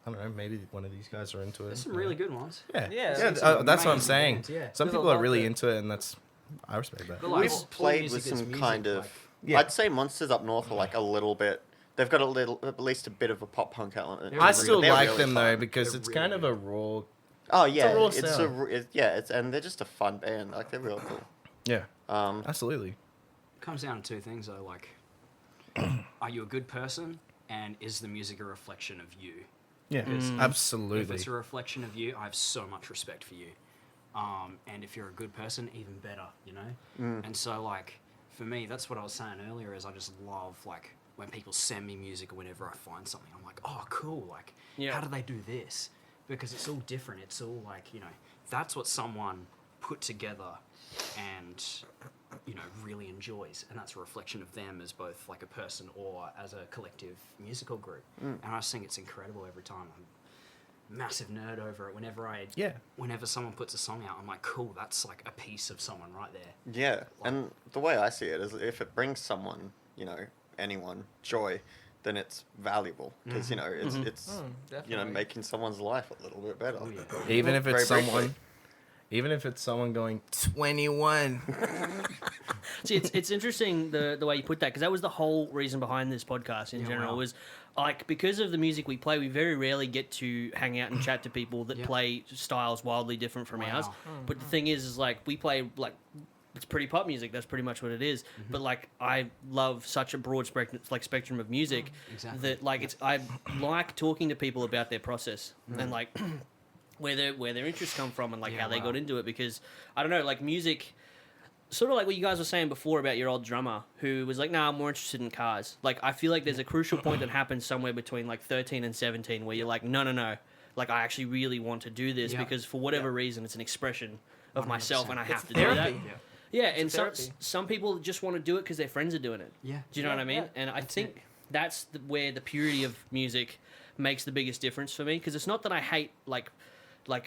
I don't know. Maybe one of these guys are into it. There's some really good ones. Yeah, Yeah, yeah. some That's what I'm amazing saying. bands, yeah. Some There's a people are lot really that- into it, and that's I respect that. But, like, we've all played music with is some music, kind of. like- Yeah. I'd say Monsters Up North are like a little bit. They've got at least a bit of a pop punk element. They're I really- still They're like really them though fun. because They're it's really kind of good. a raw. Oh yeah, raw it's a sound. and they're just a fun band. Like they're real cool. Yeah, Um, absolutely. Comes down to two things though, like, are you a good person, and is the music a reflection of you? Yeah, If absolutely. it's a reflection of you, I have so much respect for you. And if you're a good person, even better, you know? And so, like, for me, that's what I was saying earlier, is I just love, like, when people send me music or whenever I find something, I'm like, oh, cool, like, Yeah. how do they do this? Because it's all different. It's all, like, you know, that's what someone put together and, you know, really enjoys. And that's a reflection of them as both, like, a person or as a collective musical group. And I just think it's incredible every time. I'm a massive nerd over it. Whenever someone puts a song out, I'm like, cool, that's like a piece of someone right there. yeah, and the way I see it is, if it brings someone, you know, anyone joy, then it's valuable because you know it's you know definitely. making someone's life a little bit better. Oh, yeah. Even if it's Very someone, briefly. even if it's someone going, 21. See, it's interesting the way you put that because that was the whole reason behind this podcast in general wow. was like because of the music we play, we very rarely get to hang out and chat to people that Yeah. play styles wildly different from ours. Wow. But the thing is like we play like it's pretty pop music. That's pretty much what it is. But like I love such a broad spectrum of music Exactly. that like it's I like talking to people about their process and like where their interests come from and like Yeah, how they wow. got into it because I don't know like music. Sort of like what you guys were saying before about your old drummer who was like, nah, I'm more interested in cars. Like, I feel like there's a crucial point that happens somewhere between like 13 and 17 where you're like, no. Like, I actually really want to do this Yeah. because for whatever reason, it's an expression of myself and I have It's to do that. therapy. Yeah. Yeah, and therapy. some people just want to do it because their friends are doing it. Yeah. Do you know what I mean? yeah. And I think that's where the purity of music makes the biggest difference for me because it's not that I hate like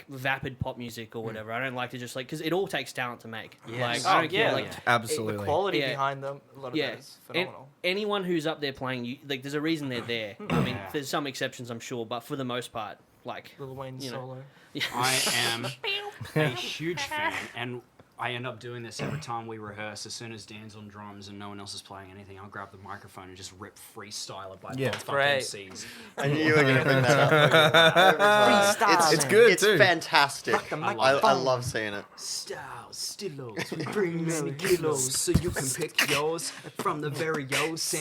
vapid pop music or whatever. I don't like to just like because it all takes talent to make. Yes. Like I don't care. yeah. Like absolutely. The quality Yeah. behind them, a lot of yeah, that is and phenomenal. anyone who's up there playing, like there's a reason they're there. I mean, Yeah. there's some exceptions, I'm sure, but for the most part, like Lil Wayne you know. solo. I am a huge fan, and I end up doing this every time we rehearse. As soon as Dan's on drums and no one else is playing anything, I'll grab the microphone and just rip freestyle it by Yeah. both fucking Great. I MCs. knew you were going to bring that up. Freestyle, It's man. good, It's too. fantastic. Rock the I microphone. love seeing it. Styles, stilos, we bring many kilos, so you can pick yours from the very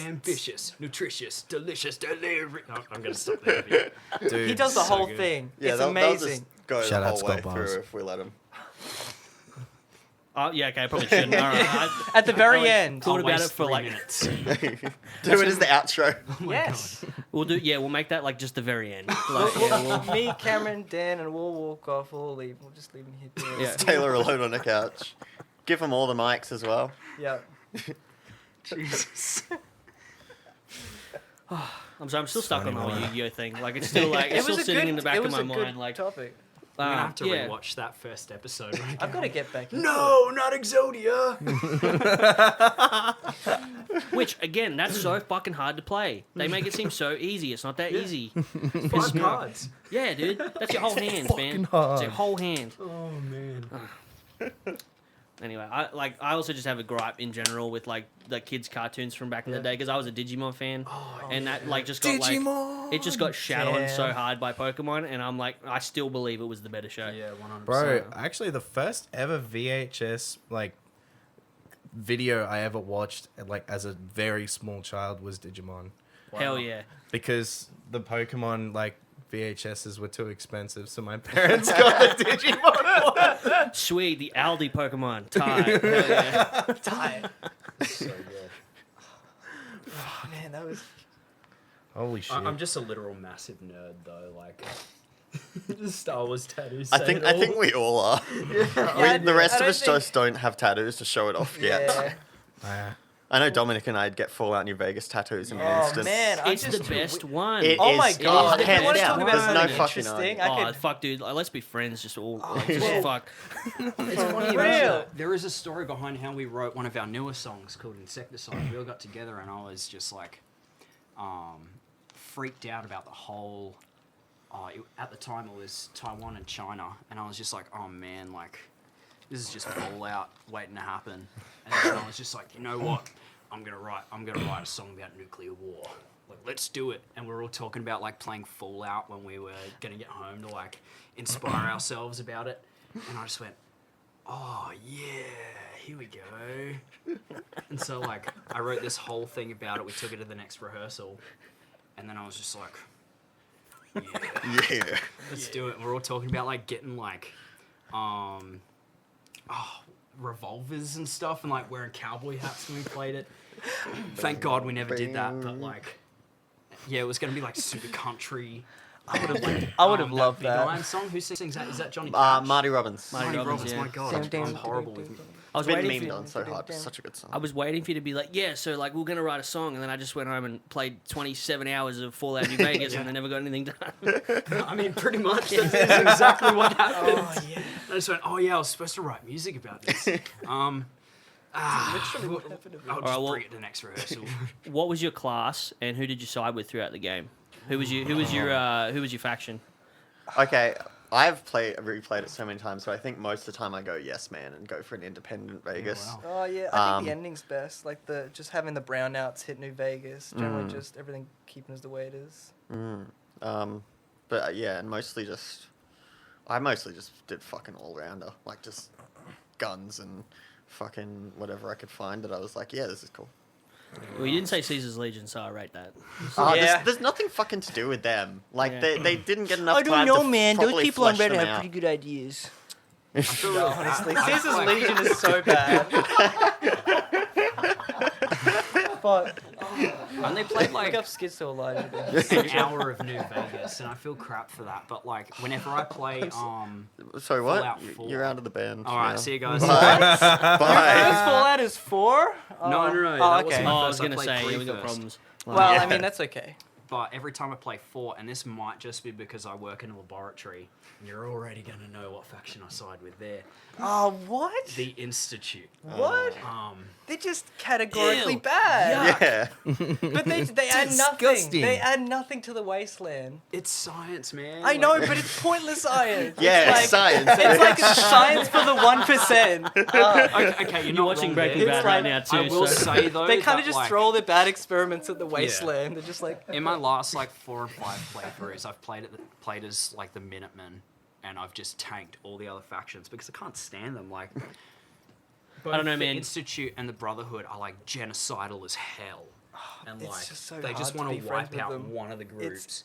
ambitious, nutritious, delicious, delivery. Oh, I'm gonna stop there. Dude, He does the so whole good. thing. Yeah, It's they'll amazing. just go Shout the out whole Scott way Bars. through if we let them. oh yeah, okay, I probably shouldn't. All right, At the very like, end. thought I'll about waste it for 3 like minutes. Do it as the outro. Yes. we'll make that like just the very end. We'll- Like, yeah, we'll- me, Cameron, Dan, and we'll walk off. We'll leave. We'll just leave him here. Yeah. Taylor alone on the couch. Give them all the mics as well. Yeah. Jesus. I'm sorry, I'm still stuck on the whole Yu-Gi-Oh thing. Like it's still like it's It still was a sitting good. in the back it of was my a good mind. Like topic. I'm gonna have to yeah. rewatch that first episode. When I I've got to get back. into No, not Exodia. Which again, that's so fucking hard to play. They make it seem so easy. It's not that easy. 5 cards. Yeah, dude, that's your whole hand, man. hard. It's your whole hand. Oh man. Anyway, I also just have a gripe in general with like the kids' cartoons from back in the day because I was a Digimon fan, and that like just got like it just got shat on so Damn. hard by Pokemon, and I'm like I still believe it was the better show. Yeah, 100%. Bro, actually, the first ever VHS like video I ever watched, like as a very small child, was Digimon, Hell yeah. because the Pokemon like VHSs were too expensive, so my parents got the Digimon. Sweet, the Aldi Pokemon. Tie. Hell yeah. Tie. So good. Oh, man, that was. Holy shit! I'm just a literal massive nerd though. Like the Star Wars tattoos. I think we all are. The rest of us think- just don't have tattoos to show it off yet. Yeah. I know Dominic and I'd get Fallout New Vegas tattoos in an Oh instant. man, I'm It's just the best one. It Oh my is- god! it is If you want hands to talk down. about There's no something fucking interesting, argument. I Oh, could. fuck, dude. Like, let's be friends. Just all. Like, yeah. just fuck. It's funny For you mention real. that. There is a story behind how we wrote one of our newer songs called Insecticide. We all got together and I was just like, freaked out about the whole. At the time it was Taiwan and China, and I was just like, oh man, like this is just Fallout waiting to happen. And then I was just like, you know what? I'm gonna write a song about nuclear war. Like, let's do it. And we were all talking about like playing Fallout when we were gonna get home to like inspire ourselves about it. And I just went, oh yeah, here we go. And so like I wrote this whole thing about it. We took it to the next rehearsal, and then I was just like, Yeah. let's do it. And we're all talking about like getting like, revolvers and stuff, and like wearing cowboy hats when we played it. Thank God we never did that. But like, yeah, it was gonna be like super country. I would have loved Big that. Lion song. Who sings that? Is that Johnny Cash? Marty Robbins. Marty Robbins, yeah. My God, I'm horrible with. I was It's been waiting for memed you. on so hard. It's such a good song. I was waiting for you to be like, yeah, so like we're gonna write a song, and then I just went home and played 27 hours of Fallout New Vegas, and I never got anything done. I mean, pretty much. That's exactly what happened. Oh yeah. I just went, oh yeah, I was supposed to write music about this. Literally I'll what happened to me. just Alright, well- bring it to the next rehearsal. What was your class, and who did you side with throughout the game? Who was your faction? Okay, I've replayed it so many times, so I think most of the time I go yes man and go for an independent Vegas. wow. Oh yeah, I think Um, the ending's best. Like the just having the brownouts hit New Vegas, generally just everything keeping us the way it is. But yeah, and I mostly just did fucking all rounder, like just guns and fucking whatever I could find that I was like, yeah, this is cool. Well, you didn't say Caesar's Legion, so I rate that. Yeah. There's nothing fucking to do with them. Like Yeah. they didn't get enough time to properly flesh them out. good ideas. No, Honestly, Caesar's Legion is so bad. But And they played look like up Schizo Elijah. an hour of New Vegas, and I feel crap for that. But like, whenever I play, Sorry, what? Fallout 4. You're out of the band. all right, now. see you guys. Bye. First Bye. Fallout is 4? No, Oh, that okay. wasn't Oh, my I was first. gonna played say, 3 yeah, we got first. problems. Well, Yeah. I mean that's okay. But every time I play 4, and this might just be because I work in a laboratory, and you're already gonna know what faction I side with there. Oh, what? The Institute. What? They're just categorically Ew. bad. Yeah. But they add nothing. disgusting. They add nothing to the wasteland. It's science, man. I know, but it's pointless science. Yeah, it's it's science. It's like science for the 1%. Okay, you're You're not watching wrong Breaking there. Bad It's right like- now too. I will so. say though, They kind of that, just like, throw all their bad experiments at the wasteland. They're just like, in my last like 4 and 5 playthroughs, I've played as like the Minutemen, and I've just tanked all the other factions because I can't stand them. Like, I don't know, the man. Institute and the Brotherhood are like genocidal as hell, and It's like just so they hard just to want be to friends wipe with out them. one of the groups.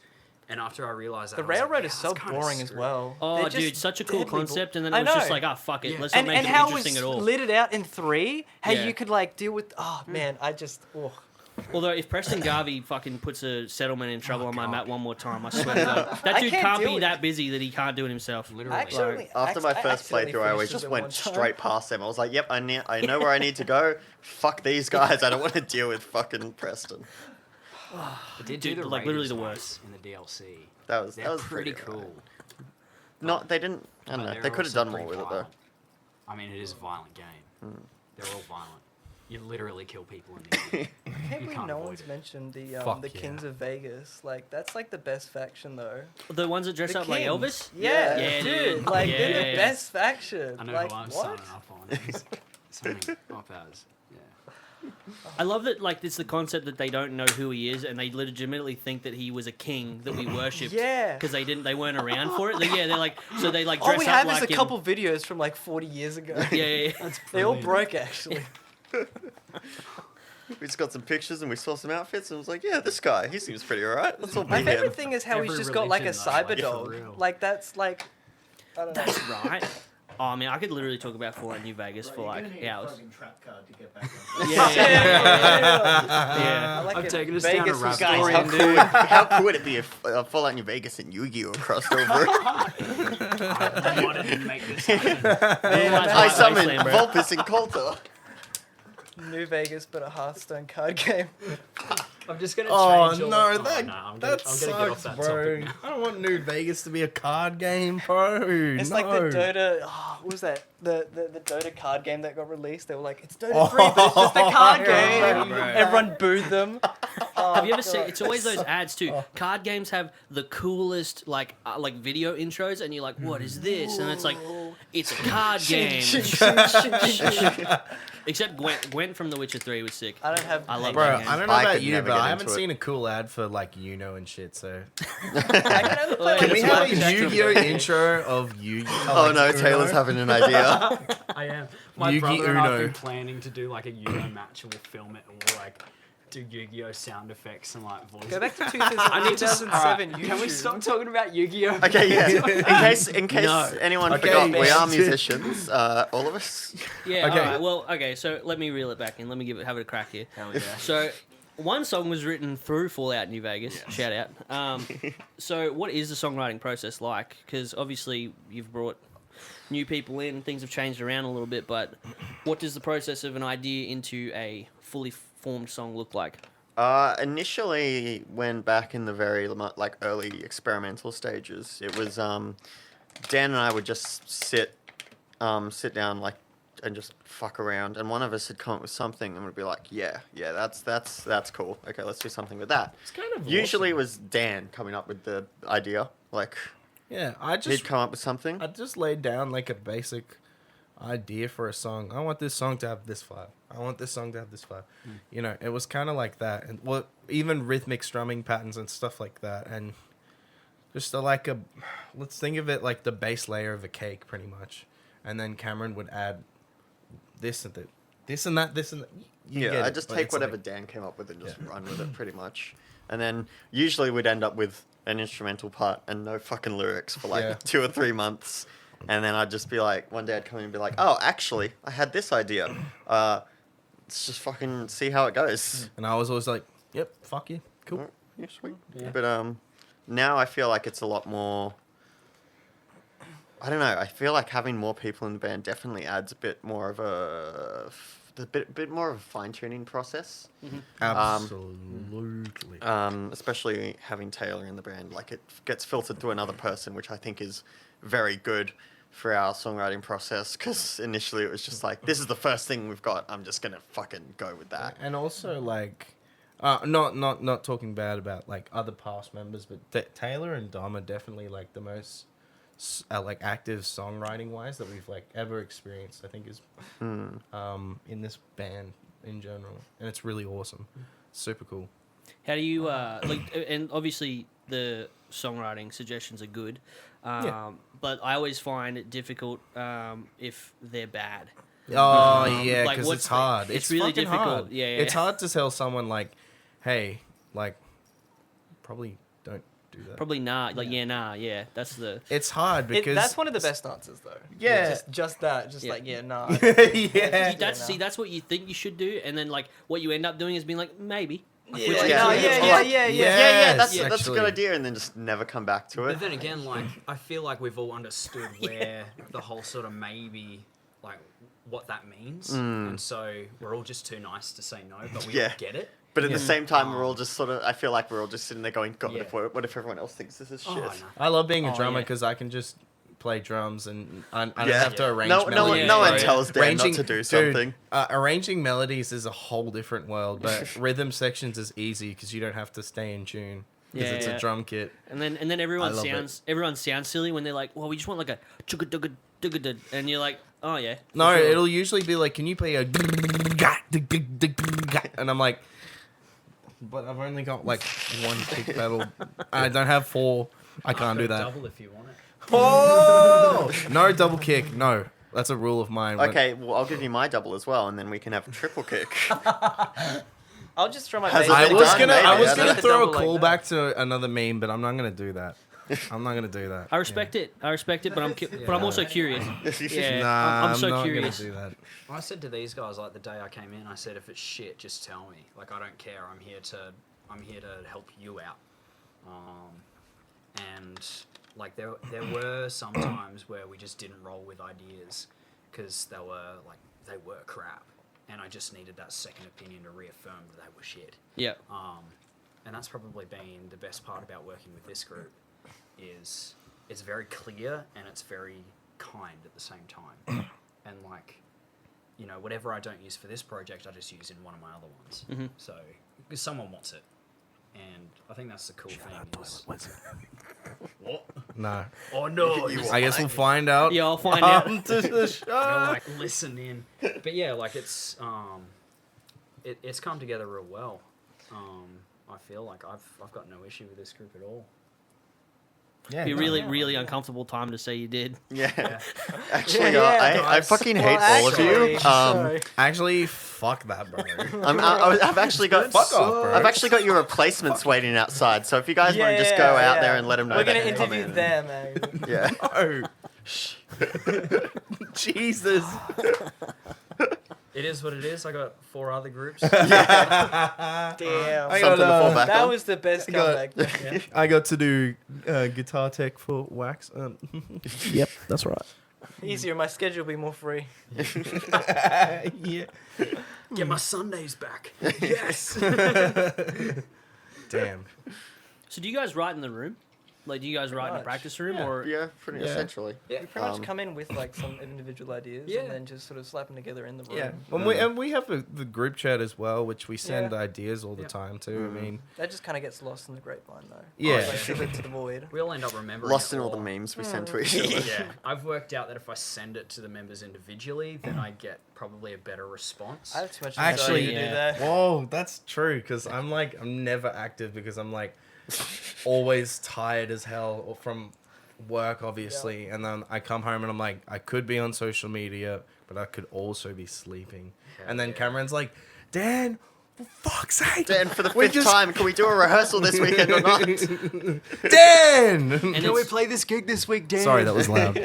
And after I realized that, the I was like, railroad yeah, is so that's kinda boring as screwed. well. Oh, They're dude, just such a cool deadly concept, and then I it was just know. like, oh fuck it, Yeah. let's not make And it how it was interesting at all. littered out in 3, how Yeah. you could like deal with. Oh man, I just. Oh. Although if Preston Garvey fucking puts a settlement in trouble on my God. map one more time, I swear to God, that I dude can't can't deal be with that busy that he can't do it himself. Literally. Actually, After my first accidentally playthrough, I always finished just it went one time. straight past them. I was like, "Yep, I know where I need to go. Fuck these guys. I don't want to deal with fucking Preston." But did Dude, do the like, literally Raiders the once worst. in the DLC. That They're was pretty alright. cool. No, they didn't. I don't but know. they're They could have also done more pretty with it though. violent. I mean, it is a violent game. They're all violent. You literally kill people in the game. I can't believe can't no avoid one's it. mentioned the Fuck the yeah. Kings of Vegas. Like that's like the best faction though. The ones that dress The up like Kings. Elvis. Yeah, Yeah, dude. dude. Like Yeah, they're the yeah. best faction. I know like, who I'm what? signing up on. He's signing up as. Yeah. I love that. Like it's the concept that they don't know who he is, and they legitimately think that he was a king that we worshipped. Yeah. Because they weren't around for it. They're like so they like All dress we up have like is a him. couple videos from like 40 years ago. Yeah. They all broke actually. We just got some pictures and we saw some outfits and was like, yeah, this guy, he seems pretty alright. Let's all be My him. favorite thing is how Every he's just got like a religion, though, cyber like, for dog. real. Like that's like. I don't know. That's right. Oh, I mean, I could literally talk about Fallout New Vegas for like hours. Trap card to get back on. Yeah. I like I'm it. taking us down a Vegas was rabbit Guys, hole. glorious. how cool, how cool would it be if Fallout New Vegas and Yu-Gi-Oh crossed over? I wanted to make this happen. I summon Wasteland, bro. Vulpes and Coulter. New Vegas, but a Hearthstone card game. I'm just gonna Oh change all no, the... that no, I'm that gonna get off sucks, that bro. topic now. I don't want New Vegas to be a card game, bro. It's no. like the Dota. Oh, what was that? The Dota card game that got released. They were like, it's Dota 3, but it's just a card game. Bro. Everyone booed them. Oh, Have you ever God. seen? It's always those ads too. Card games have the coolest like video intros, and you're like, "What is this?" And it's like, "It's a card game." Except Gwent from The Witcher 3 was sick. I don't have. I love Bro, that game. I don't know I about could you, never but get I haven't into it. seen a cool ad for like Uno and shit. So I can only play can like we a have a Blackjack Yu-Gi-Oh game. intro of Yu-Gi-Oh? Oh no, like, Taylor's Uno? having an idea. I am. My Yugi brother and I have Uno. been planning to do like a Yu-Gi-Oh match, and we'll film it, and we'll like do Yu-Gi-Oh sound effects and like voices. Go back to I need to. 2007. Alright, can we YouTube. stop talking about Yu-Gi-Oh? Okay, yeah. In case No. anyone Okay, forgot, we are man. musicians, all of us. Yeah. Okay. All right. Well, okay. So let me reel it back in. Let me have it a crack here. Hell yeah. So, one song was written through Fallout New Vegas. Shout out. So, what is the songwriting process like? Because obviously you've brought new people in, things have changed around a little bit. But what does the process of an idea into a fully formed song look like? Initially, when back in the very like early experimental stages, it was Dan and I would just sit down like and just fuck around, and one of us had come up with something and would be like, yeah, that's cool. Okay, let's do something with that. It's kind of Usually, it was Dan coming up with the idea. Like yeah. I he'd just come up with something. just laid down like a basic idea for a song. I want this song to have this vibe. I want this song to have this vibe. You know, it was kind of like that, and even rhythmic strumming patterns and stuff like that, and just let's think of it like the base layer of a cake, pretty much, and then Cameron would add this and that. You get Yeah, I it, just but take it's whatever like- Dan came up with and just run with it, pretty much. And then usually we'd end up with an instrumental part and no fucking lyrics for like Yeah. 2 or 3 months. And then I'd just be like, one day I'd come in and be like, oh, actually, I had this idea. Let's just fucking see how it goes. And I was always like, "Yep, fuck you, cool." Alright, yeah, sweet. Yeah. But now I feel like it's a lot more. I don't know. I feel like having more people in the band definitely adds a bit more of a bit more of a fine tuning process. Absolutely. Especially having Taylor in the band, like it gets filtered through another person, which I think is very good for our songwriting process. Because initially it was just like, this is the first thing we've got. I'm just gonna fucking go with that. And also, like, not talking bad about like other past members, but Taylor and Dom are definitely like the most like active songwriting wise that we've like ever experienced. I think is in this band in general, and it's really awesome. Super cool. How do you like? And obviously the songwriting suggestions are good, Yeah. but I always find it difficult if they're bad. Oh yeah, like, because what's it's the- hard. it's really fucking difficult. hard. Yeah, It's yeah. hard to tell someone like, hey, like, probably don't do that. Probably nah. Like yeah. That's the. It's hard because That's one of the best answers, though. Yeah. Just that. Just Yeah. like, yeah, nah. yeah. That's no. see. That's what you think you should do, and then like what you end up doing is being like maybe. Yeah, Which is- yeah, yeah. Yeah, Yes, that's a good actually. idea, and then just never come back to it. But then again, like I feel like we've all understood where the whole sort of maybe, like what that means, and so we're all just too nice to say no, but we Yeah. all get it. But at the same time, we're all just sort of. I feel like we're all just sitting there going, "God, Yeah. what if everyone else thinks this is shit?" Oh, no. I love being a Oh, drummer yeah. because I can just play drums and I don't Yeah. have to arrange No one melodies. one right? tells Dan not to do dude, something. Arranging melodies is a whole different world, but rhythm sections is easy because you don't have to stay in tune because Yeah, it's yeah. a drum kit. And then everyone I love sounds silly when they're like, well, we just want like a chugga dugga dugga dug, and you're like, oh yeah. for No, sure. it'll usually be like, can you play a and I'm like, but I've only got like one kick pedal. I don't have 4. I can't do that. Double if you want it. Oh! No double kick. No. That's a rule of mine. Okay, well, I'll give you my double as well, and then we can have a triple kick. I'll just throw my Has bass. it I been was done? gonna, Maybe. I was I gonna don't throw a Double like callback to another meme, but I'm not gonna do that. I'm not gonna do that. I respect it. I respect it, but I'm also curious. Yeah, Nah, I'm so not curious. gonna do that. I said to these guys like the day I came in, I said, if it's shit, just tell me. Like I don't care. I'm here to help you out. And like there were some times where we just didn't roll with ideas because they were crap, and I just needed that second opinion to reaffirm that they were shit. Yeah. And that's probably been the best part about working with this group is it's very clear and it's very kind at the same time. And like, you know, whatever I don't use for this project, I just use in one of my other ones. Mm-hmm. So, because someone wants it. And I I think that's the cool thing. What? No. Oh no! I guess we'll find out. Yeah, I'll find out. after the show. Gotta, like listen in. But yeah, like it's come together real well. I feel like I've got no issue with this group at all. Yeah, Be really, really uncomfortable time to say you did. Yeah. Actually, Yeah, I guys. fucking hate Well, all of you. sorry. Actually, fuck that, bro. I've actually got Fuck off, bro. I've actually got your replacements waiting outside. So if you guys want to just go out there and let them know, We're they gonna can come interview in. them, man. Yeah. Oh. Jesus. It is what it is. I got 4 other groups. Damn. I Something got, to fall back That on. was the best got- comeback. Yeah. I got to do guitar tech for Wax. Yep, that's right. Easier, my schedule will be more free. Yeah. Get my Sundays back. Yes. Damn. So do you guys write in the room? Like, do you guys write in the much. practice room, Yeah. or Yeah, pretty essentially. Yeah. We pretty much Um, come in with like some individual ideas Yeah. and then just sort of slap them together in the room. Yeah, and we have the group chat as well, which we send Yeah. ideas all the Yeah. time too. I mean, That just kind of gets lost in the grapevine, though. Yeah. It's like shoot it to the void. We all end up remembering. Lost it in all the memes we send to each other. Yeah, I've worked out that if I send it to the members individually, then I get probably a better response. I have too much Actually, anxiety to do yeah. that. whoa, that's true. Because I'm never active because I'm like always tired as hell from work, obviously, and then I come home and I'm like, I could be on social media, but I could also be sleeping. Hell And then yeah. Cameron's like, Dan, for fuck's sake, Dan, for the we fifth just- time, can we do a rehearsal this weekend or not? Dan. and it's, play this gig this week, Dan? Sorry, that was loud.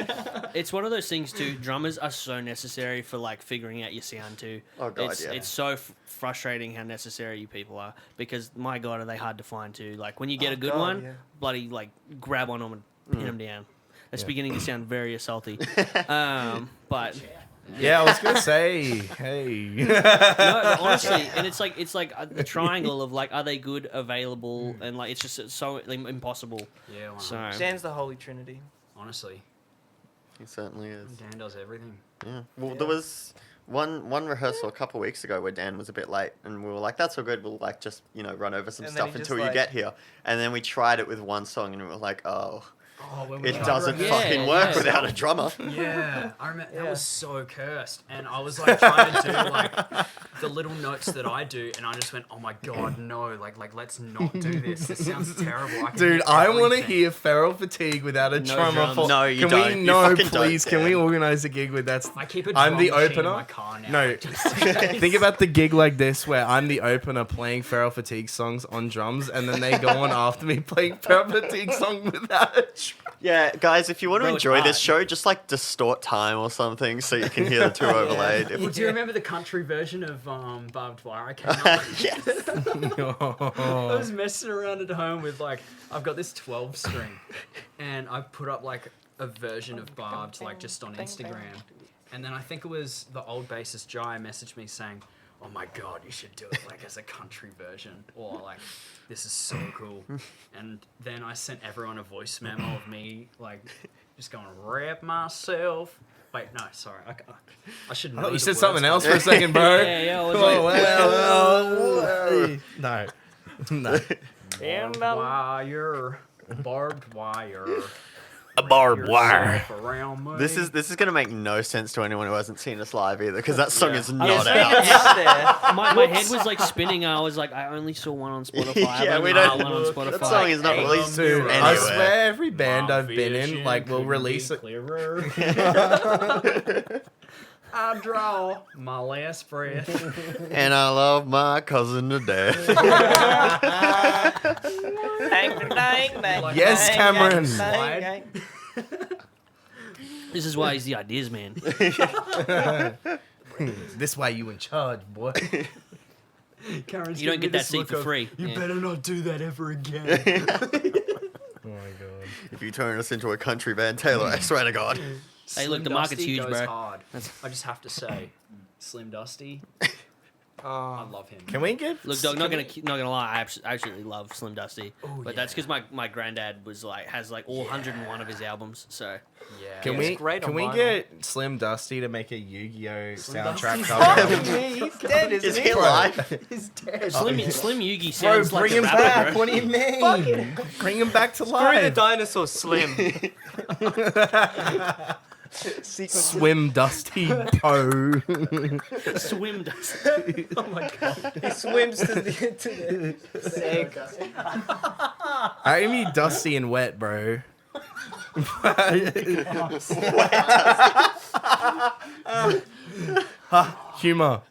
it's one of those things too. Drummers are so necessary for like figuring out your sound too. Oh, God, it's, yeah. It's so frustrating how necessary you people are, because my God, are they hard to find too. Like when you get Oh, a good God, one, yeah. bloody like grab on them and pin them down. That's Yeah. beginning to sound very assaulty. But Yeah, I was gonna say, hey. no, but honestly, and it's like the triangle of like, are they good, available, and like it's just so impossible. Yeah, well, So Dan's the Holy Trinity. honestly, He certainly is. Dan does everything. Yeah. Well, Yeah. there was one rehearsal a couple of weeks ago where Dan was a bit late, and we were like, "That's all good. We'll like just run over some And then stuff he just, until you like- get here." And then we tried it with one song, and we were like, "Oh, Oh, when it doesn't Yeah, fucking work yeah. without a drummer." Yeah, I remember that Yeah. was so cursed, and I was like trying to do like the little notes that I do, and I just went, "Oh my God, no! Like let's not do this. This sounds terrible." I can Dude, hear I want to everything." hear Feral Fatigue without a No drummer. drums. No, you can don't. we? You No, fucking don't, please. Can we Dan. organize a gig with that? I keep a I'm drum the machine opener? in my car now. No. like, just in case. Think about the gig like this where I'm the opener playing Feral Fatigue songs on drums, and then they go on after me playing Feral Fatigue song without a drum. Yeah, guys, if you want to Bro, it's enjoy this art. show, just like distort time or something so you can hear the two overlaid. Well, do you remember the country version of Barbed Wire I came up with? Yes. I was messing around at home with like, I've got this 12 string, and I put up like a version of Barbed like just on Instagram, and then I think it was the old bassist Jai messaged me saying, "Oh my God, you should do it like as a country version," or like, "This is so cool." And then I sent everyone a voice memo of me like just going, "Rap myself." Wait, no, sorry, I should know. Oh, you the said words, something but- else for a second, bro. yeah, I was Oh, like, well, no. No. And Barbed wire, barbed wire. A barbed wire. yourself around me. This is gonna make no sense to anyone who hasn't seen us live either, because that song is I not was out. thinking- out there. My head was like spinning. I was like, I only saw one on Spotify. I've Yeah, only we got don't. one on Spotify. That song is not released Dude, anywhere. I swear every band I've been in, like, will release it. Clearer. I draw my last breath. And I love my cousin to death. Yes, Cameron. This is why he's the ideas man. This why you in charge, boy. Karen's You don't giving me get that this seat look for of, free. You Yeah. better not do that ever again. Oh my god. If you turn us into a country band, Taylor, I swear to God. Hey, look, Slim the market's Dusty huge, goes bro. hard. I just have to say, Slim Dusty, I love him. Can we get? Look, dog, not gonna lie, I absolutely love Slim Dusty, Oh, but that's because my granddad was like has like all 101 of his albums. So Yeah. Can it's we? great Can on we vinyl. get Slim Dusty to make a Yu-Gi-Oh Slim soundtrack Dusty's cover? He's dead, isn't Is he? he alive? He's dead. Slim Yugi Bro, sounds like bring a him rapper, back. bro. What do you mean? Bring him back to Screw the life. dinosaur Slim. Swim Dusty Poe. Swim Dusty. Oh my god. He swims to the egg. I mean dusty and wet, bro. Humor.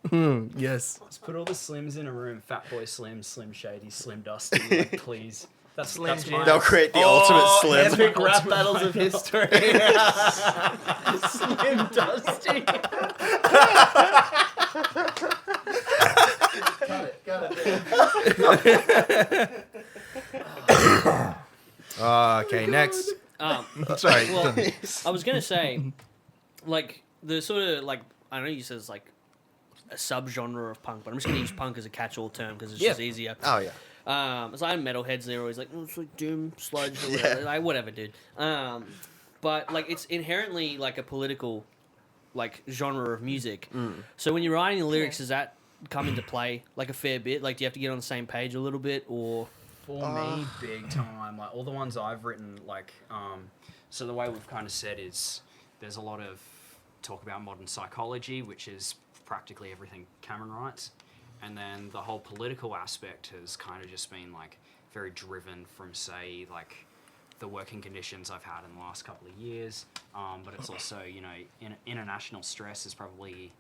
Yes. Let's put all the Slims in a room. Fat Boy Slim, Slim Shady, Slim Dusty. Like, please. That's Slim my... They'll create the ultimate Slim. Epic rap battles of history. Slim Dusty. Okay, next. Sorry. Well, I was gonna say, like the sort of like I know you said it's like a subgenre of punk, but I'm just gonna use punk as a catch-all term because it's just easier. Oh yeah. It's like metalheads. They're always like, oh, it's like doom, sludge, or whatever. Yeah. Like whatever, dude. But like it's inherently like a political, like genre of music. So when you're writing the lyrics, does that come into play like a fair bit? Like, do you have to get on the same page a little bit, or? For me, big time. Like all the ones I've written, like so the way we've kind of said is there's a lot of talk about modern psychology, which is practically everything Cameron writes, and then the whole political aspect has kind of just been like very driven from say like the working conditions I've had in the last couple of years, but it's also international stress is probably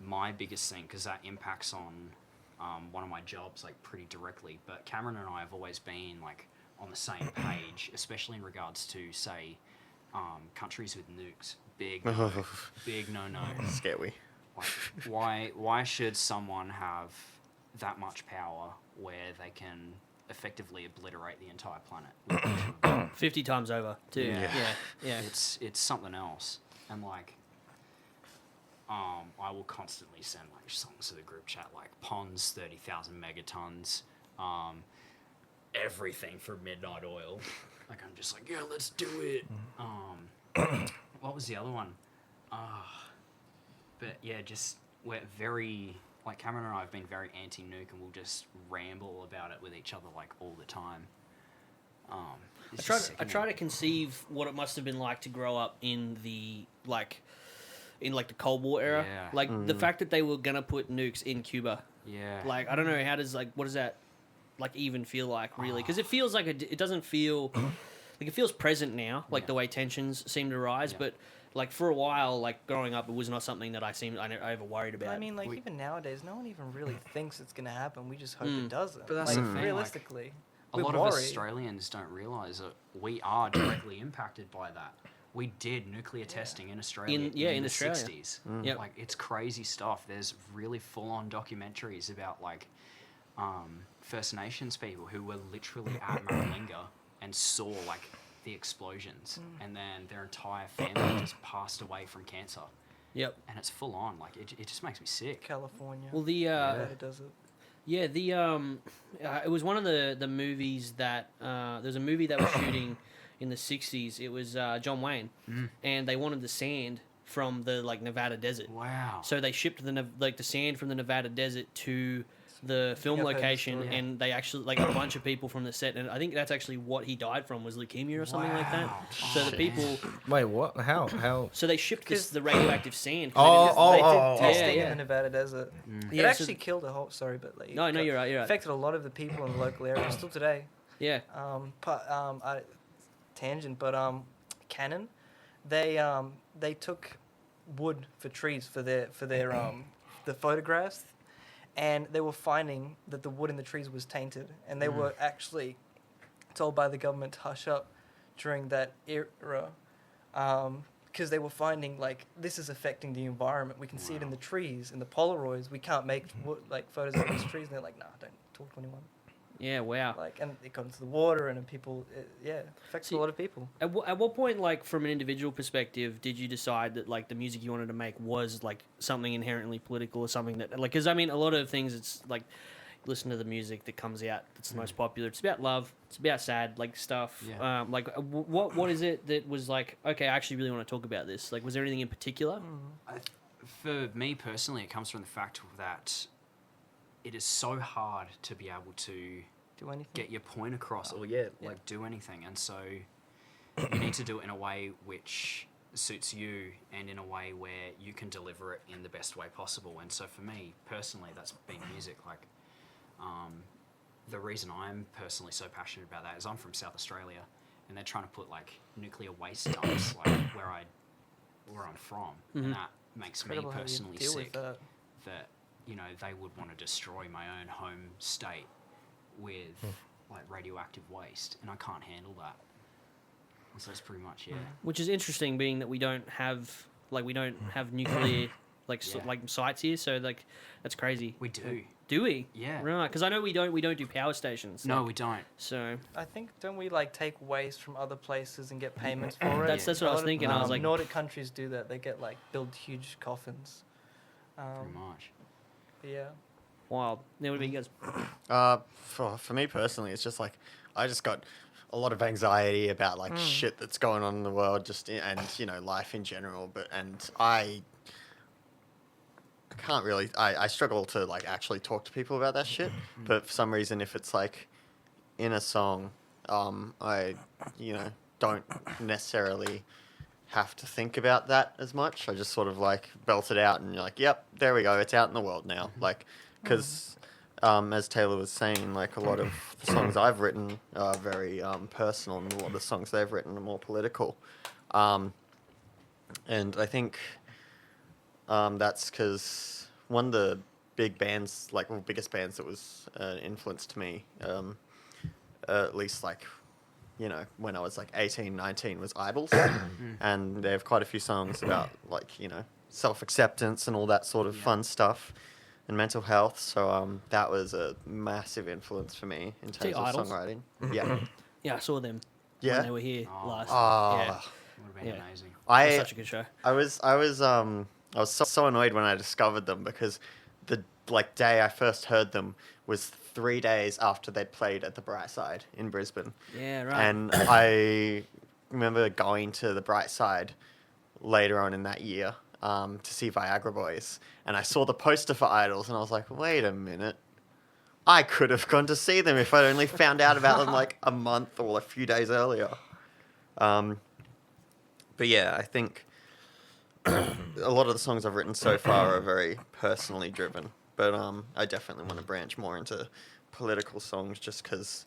my biggest thing because that impacts on one of my jobs like pretty directly. But Cameron and I have always been like on the same page, especially in regards to say countries with nukes. Big no. Scary. Like, why should someone have that much power where they can effectively obliterate the entire planet? 50 times over, too. Yeah. It's something else, and like I will constantly send like songs to the group chat like Ponds 30,000 megatons, everything for Midnight Oil. Like I'm just like, yeah, let's do it. What was the other one? But yeah, just we're very like Cameron and I have been very anti-nuke, and we'll just ramble about it with each other like all the time. I try to conceive what it must have been like to grow up in the in the Cold War era. Yeah. Like the fact that they were gonna put nukes in Cuba. Yeah. Like I don't know what does that like even feel like really? Because it feels like it doesn't feel like it feels present now. Like the way tensions seem to rise, but like for a while, like growing up, it was not something that I ever worried about. I mean, like even nowadays, no one even really thinks it's gonna happen. We just hope it doesn't. But that's like, the thing, realistically, a lot of Australians don't realise that we are directly impacted by that. We did nuclear testing in Australia in the Australia. 60s. Yep. Like, it's crazy stuff. There's really full-on documentaries about, like, First Nations people who were literally at Maralinga and saw, like, the explosions. And then their entire family just passed away from cancer. Yep. And it's full-on. Like, it just makes me sick. California. Well, it does it. Yeah, it was one of the movies that there's a movie that was shooting in the 60s. It was John Wayne, and they wanted the sand from the Nevada desert. Wow. So they shipped the sand from the Nevada desert to the film I've heard the location, story. and they actually like a bunch of people from the set, and I think that's actually what he died from was leukemia or something like that. Wow. So the Shit. people, Wait, what? How? so they shipped the radioactive sand. Oh, They did oh, testing yeah. in the Nevada desert. It Yeah, so- actually killed a whole. Sorry, but like, No, you're right. You're right. affected a lot of the people in the local area still today. Yeah. Tangent, but Canon, they took wood for trees for their the photographs, and they were finding that the wood in the trees was tainted, and they were actually told by the government to hush up during that era, because they were finding like this is affecting the environment. We can see it in the trees, in the Polaroids. We can't make photos of these trees. And they're like, nah, don't talk to anyone. Yeah. Wow. Like, and it got into the water, and then people, affects See, a lot of people. At what point, like from an individual perspective, did you decide that like the music you wanted to make was like something inherently political or something that like? Because I mean, a lot of things, it's like listen to the music that comes out that's the most popular. It's about love. It's about sad like stuff. Yeah. What is it that was like? Okay, I actually really want to talk about this. Like, was there anything in particular? For me personally, it comes from the fact that it is so hard to be able to Do anything. get your point across or like do anything, and so you need to do it in a way which suits you and in a way where you can deliver it in the best way possible. And so for me personally, that's been music. Like the reason I'm personally so passionate about that is I'm from South Australia, and they're trying to put like nuclear waste dumps like where I'm from, and that makes me Incredible how you personally deal with sick that. that you know they would want to destroy my own home state with like radioactive waste, and I can't handle that. And so that's pretty much Which is interesting, being that we don't have nuclear like like sites here. So like that's crazy. We do. Do we? Yeah. Right. Because I know we don't do power stations. No, like, we don't. So I think don't we like take waste from other places and get payments for it? That's what I was thinking. I was like, Nordic countries do that. They get like build huge coffins. Pretty much. Yeah. wild. Then what about you guys? For me personally, it's just like I just got a lot of anxiety about like shit that's going on in the world, and you know, life in general. And I can't really. I struggle to like actually talk to people about that shit. But for some reason, if it's like in a song, I don't necessarily have to think about that as much. I just sort of like belt it out and you're like, yep, there we go. It's out in the world now. Like, because as Taylor was saying, like a lot of the songs I've written are very personal, and a lot of the songs they've written are more political. And I think that's because one of the big bands, biggest bands that was an influence to me, at least like, you know, when I was like 18, 19, was Idols. And they have quite a few songs about like, you know, self-acceptance and all that sort of fun stuff and mental health. So that was a massive influence for me in terms of Idols? songwriting. Yeah. Yeah, I saw them Yeah? when they were here last. Oh. Yeah, Would have been Yeah. amazing. it was such a good show. I was so annoyed when I discovered them because the day I first heard them was 3 days after they'd played at the Bright Side in Brisbane. Yeah, right. And I remember going to the Bright Side later on in that year to see Viagra Boys, and I saw the poster for Idols, and I was like, wait a minute. I could have gone to see them if I'd only found out about them like a month or a few days earlier. But yeah, I think a lot of the songs I've written so far are very personally driven. But I definitely want to branch more into political songs just because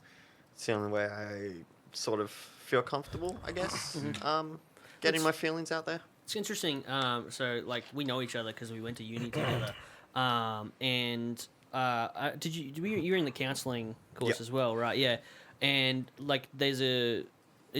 it's the only way I sort of feel comfortable, I guess, getting my feelings out there. It's interesting. So, like, we know each other because we went to uni together. And you were in the counselling course Yep. as well, right? Yeah. And like, it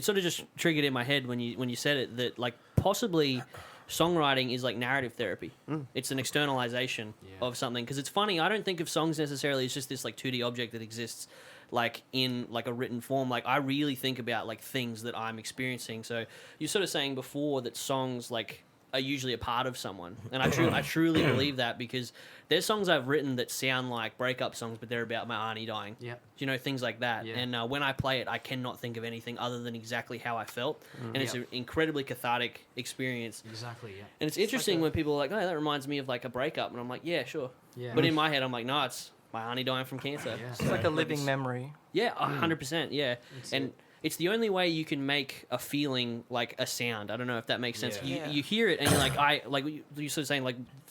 sort of just triggered in my head when you said it that like possibly songwriting is like narrative therapy. It's an externalization of something. Because it's funny, I don't think of songs necessarily as just this like 2D object that exists like in like a written form. Like I really think about like things that I'm experiencing. So you're sort of saying before that songs like are usually a part of someone, and I truly believe that, because there's songs I've written that sound like breakup songs, but they're about my auntie dying. Yeah. You know, things like that. Yeah. And when I play it, I cannot think of anything other than exactly how I felt, and it's an incredibly cathartic experience. Exactly, yeah. And it's interesting when people are like, "Oh, that reminds me of like a breakup," and I'm like, "Yeah, sure." Yeah. But in my head, I'm like, "No, my auntie dying from cancer. Yeah. It's like a living memory. Yeah, 100%. Yeah, That's and it. it's the only way you can make a feeling like a sound. I don't know if that makes sense. Yeah. You hear it and you're like you sort of saying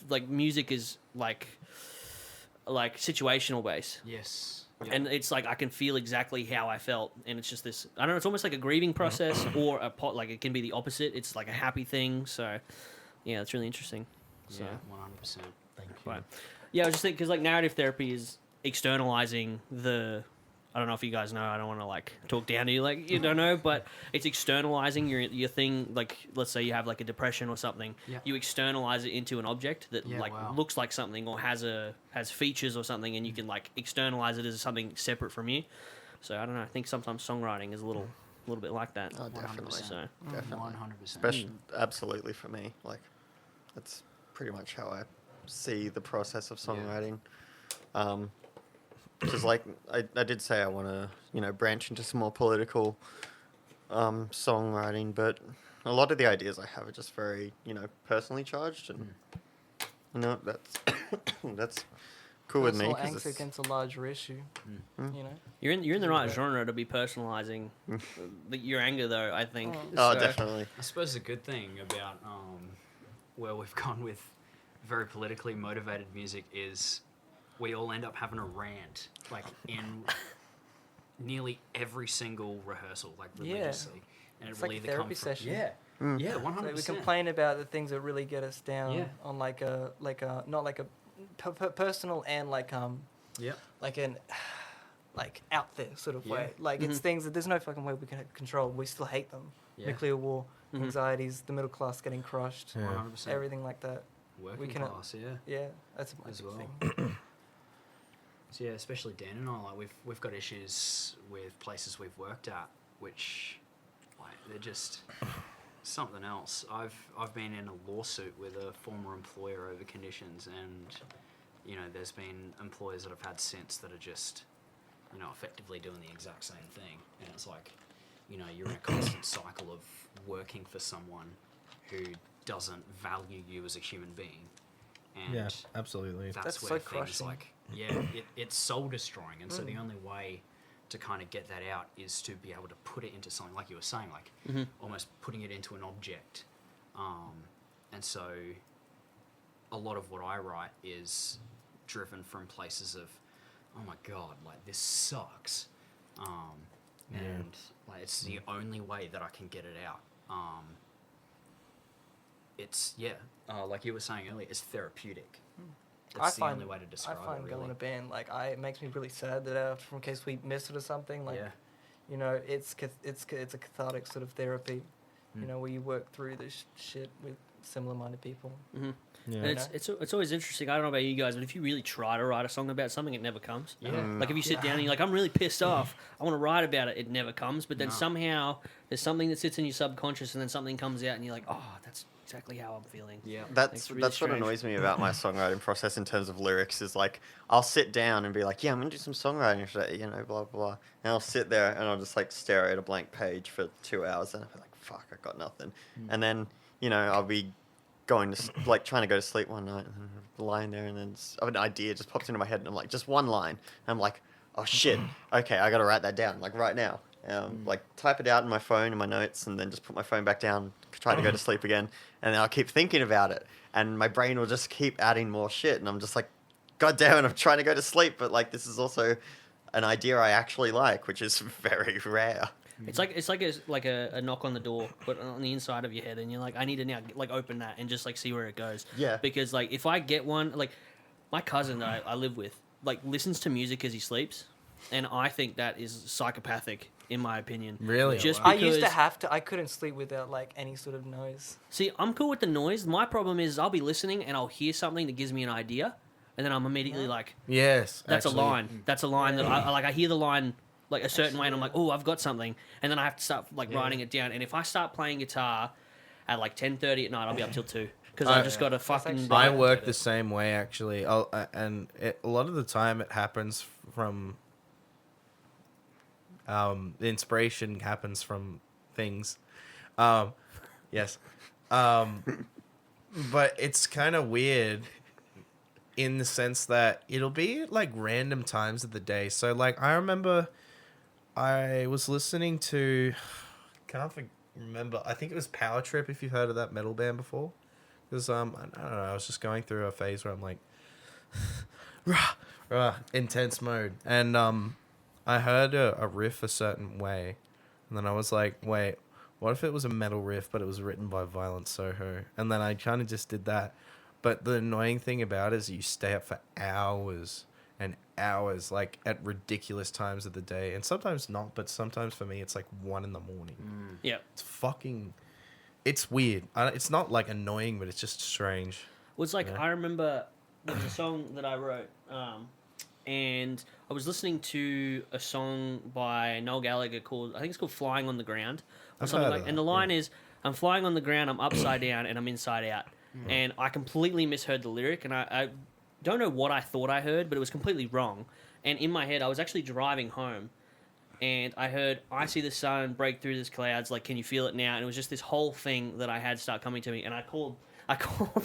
like music is like situational based. Yes. And it's like I can feel exactly how I felt, and it's just this. I don't know. It's almost like a grieving process, or like it can be the opposite. It's like a happy thing. So, yeah, it's really interesting. So, Yeah, 100%. Thank you. right. Yeah, I was just thinking because like narrative therapy is externalizing the. I don't know if you guys know. I don't want to like talk down to you, like you don't know, but it's externalizing your thing. Like, let's say you have like a depression or something, Yeah. you externalize it into an object that Yeah, like wow. looks like something or has features or something, and you can like externalize it as something separate from you. So I don't know. I think sometimes songwriting is a little bit like that. Oh, definitely. 100%. So Definitely. 100%. Especially, absolutely for me. Like, that's pretty much how I see the process of songwriting. Because, like, I did say I want to, branch into some more political songwriting, but a lot of the ideas I have are just very, personally charged, and that's that's cool with me. Personal 'cause angst it's- against a larger issue. You know. you're in the right genre to be personalizing your anger, though. I think. Oh, So- definitely. I suppose the good thing about where we've gone with very politically motivated music is we all end up having a rant, like in nearly every single rehearsal, like Yeah. religiously, and It's it will like a either therapy come from session. yeah, Mm. yeah, 100%. Like we complain about the things that really get us down Yeah. on like a not like a personal and like Yeah, like an like out there sort of Yeah. way. Like it's things that there's no fucking way we can control. We still hate them. yeah, Nuclear war, Mhm. anxieties, the middle class getting crushed, Yeah. 100%. everything like that. Working can- class, yeah. Yeah, that's a As big well. thing. So yeah, especially Dan and I, like we've got issues with places we've worked at, which like they're just something else. I've been in a lawsuit with a former employer over conditions, and there's been employers that I've had since that are just effectively doing the exact same thing, and it's like you're in a constant cycle of working for someone who doesn't value you as a human being, and Yeah, absolutely. That's where so things crushing. like it's soul destroying, and so the only way to kind of get that out is to be able to put it into something like you were saying, like almost putting it into an object. And so a lot of what I write is driven from places of, oh my god, like this sucks, and like it's the only way that I can get it out. It's like you were saying earlier, it's therapeutic. That's the only way to describe I find it, going really. to band like it makes me really sad that after in case we miss it or something like Yeah. it's a cathartic sort of therapy, where you work through this shit with similar-minded people. Mhm. Yeah. And it's always interesting. I don't know about you guys, but if you really try to write a song about something, it never comes. Yeah. Like if you sit down and you're like, I'm really pissed off, I want to write about it, it never comes. But then No. somehow there's something that sits in your subconscious, and then something comes out, and you're like, oh, that's exactly how I'm feeling. Yeah. That's It's really what strange. annoys me about my songwriting process in terms of lyrics is like I'll sit down and be like, yeah, I'm gonna do some songwriting today, blah blah blah, and I'll sit there and I'll just like stare at a blank page for 2 hours and I'll be like, fuck, I got nothing, and then I'll be going to trying to go to sleep one night and then lying there and then an idea just pops into my head and I'm like, just one line, and I'm like, oh shit, okay, I gotta write that down like right now. Like type it out in my phone in my notes and then just put my phone back down, try to go to sleep again, and then I'll keep thinking about it and my brain will just keep adding more shit and I'm just like, god damn it, I'm trying to go to sleep, but like this is also an idea I actually like, which is very rare. It's like a knock on the door, but on the inside of your head, and you're like, I need to now like open that and just like see where it goes. Yeah. Because like if I get one, like my cousin that I live with, like listens to music as he sleeps, and I think that is psychopathic in my opinion. Really? Just I because used to have to. I couldn't sleep without like any sort of noise. see, I'm cool with the noise. My problem is I'll be listening and I'll hear something that gives me an idea, and then I'm immediately like, Yes. that's actually. a line. That's a line that I hear the line like a certain way, and I'm like, oh, I've got something, and then I have to start like writing it down. And if I start playing guitar at like 10:30 at night, I'll be up till 2 because I just got to fucking. actually- I Yeah. work the same way actually. A lot of the time it happens from. The inspiration happens from things. Yes. But it's kind of weird in the sense that it'll be at like random times of the day. So like I remember I was listening to, remember, I think it was Power Trip, if you've heard of that metal band before. Because I don't know, I was just going through a phase where I'm like intense mode, and I heard a riff a certain way, and then I was like, wait, what if it was a metal riff but it was written by Violent Soho? And then I kind of just did that. But the annoying thing about it is you stay up for hours and hours, like at ridiculous times of the day, and sometimes not, but sometimes for me it's like 1 a.m. Yeah. It's weird. It's not like annoying, but it's just strange. Well, it's like, I remember there's a song that I wrote, and I was listening to a song by Noel Gallagher called, I think it's called Flying on the Ground, or I've something heard like of that. And the that, line is, I'm flying on the ground, I'm upside down, and I'm inside out. And I completely misheard the lyric, and I don't know what I thought I heard, but it was completely wrong. And in my head, I was actually driving home, and I heard, I see the sun break through these clouds, like, can you feel it now? And it was just this whole thing that I had start coming to me, and I called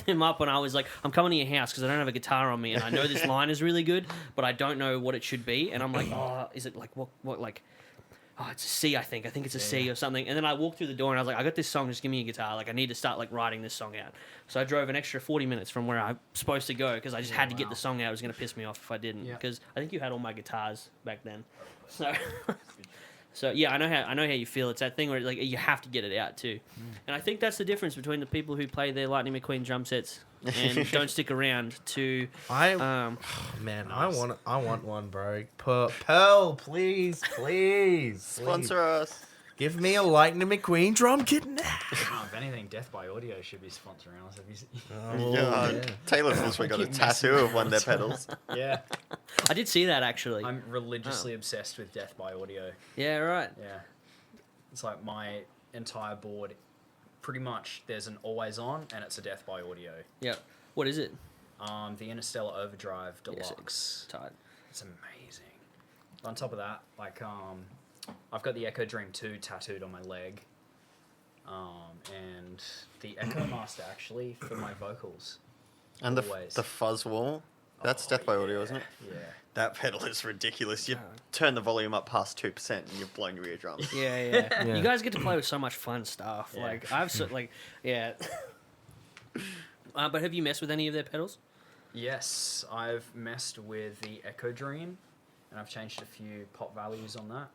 him up, and I was like, I'm coming to your house because I don't have a guitar on me, and I know this line is really good, but I don't know what it should be. And I'm like, oh, is it like, what like, oh, it's a C, I think it's a C or something. And then I walked through the door, and I was like, I got this song, just give me a guitar. Like, I need to start, like, writing this song out. So I drove an extra 40 minutes from where I'm supposed to go, because I just had to get the song out. It was going to piss me off if I didn't, because I think you had all my guitars back then. So yeah, I know how you feel. It's that thing where like you have to get it out too, and I think that's the difference between the people who play their Lightning McQueen drum sets and don't stick around to. Man, nice. I want one, bro. Pearl, please. Sponsor us. Give me a Lightning McQueen drum kit now. If anything, Death by Audio should be sponsoring us. Have you seen? Yeah. Taylor's literally got a tattoo of one of their pedals. Yeah. I did see that actually. I'm religiously obsessed with Death by Audio. Yeah, right. Yeah. It's like my entire board, pretty much there's an always on and it's a Death by Audio. Yeah. What is it? The Interstellar Overdrive Deluxe. Tight. It's amazing. On top of that, like, I've got the Echo Dream 2 tattooed on my leg. And the Echo Master actually for my vocals. And the fuzz wall. That's Death by Audio, isn't it? Yeah. That pedal is ridiculous. You turn the volume up past 2% and you've blown your eardrums. Yeah. You guys get to play with so much fun stuff. Yeah. Like but have you messed with any of their pedals? Yes, I've messed with the Echo Dream, and I've changed a few pop values on that.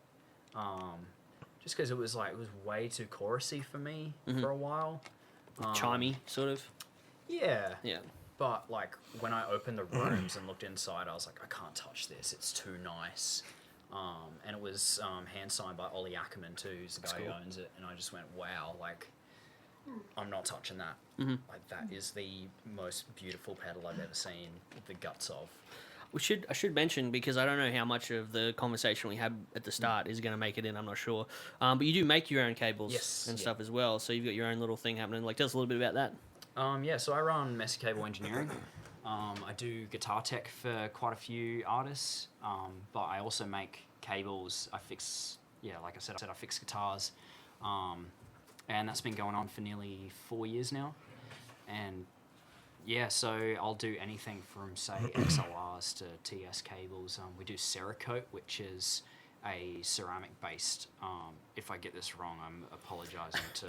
Just because it was way too chorusy for me for a while. Chimey, sort of. Yeah. Yeah. But like when I opened the rooms and looked inside, I was like, I can't touch this. It's too nice. And it was hand signed by Ollie Ackerman too, who's the guy who owns it. And I just went, wow, like I'm not touching that. Like that is the most beautiful pedal I've ever seen the guts of. I should mention, because I don't know how much of the conversation we had at the start is going to make it in, I'm not sure. But you do make your own cables and stuff as well, so you've got your own little thing happening. Like, tell us a little bit about that. So I run Messy Cable Engineering. I do guitar tech for quite a few artists, but I also make cables. I fix, like I said, I fix guitars, and that's been going on for nearly 4 years now. And so I'll do anything from, say, XLRs to TS cables. We do Cerakote, which is a ceramic-based, if I get this wrong, I'm apologising to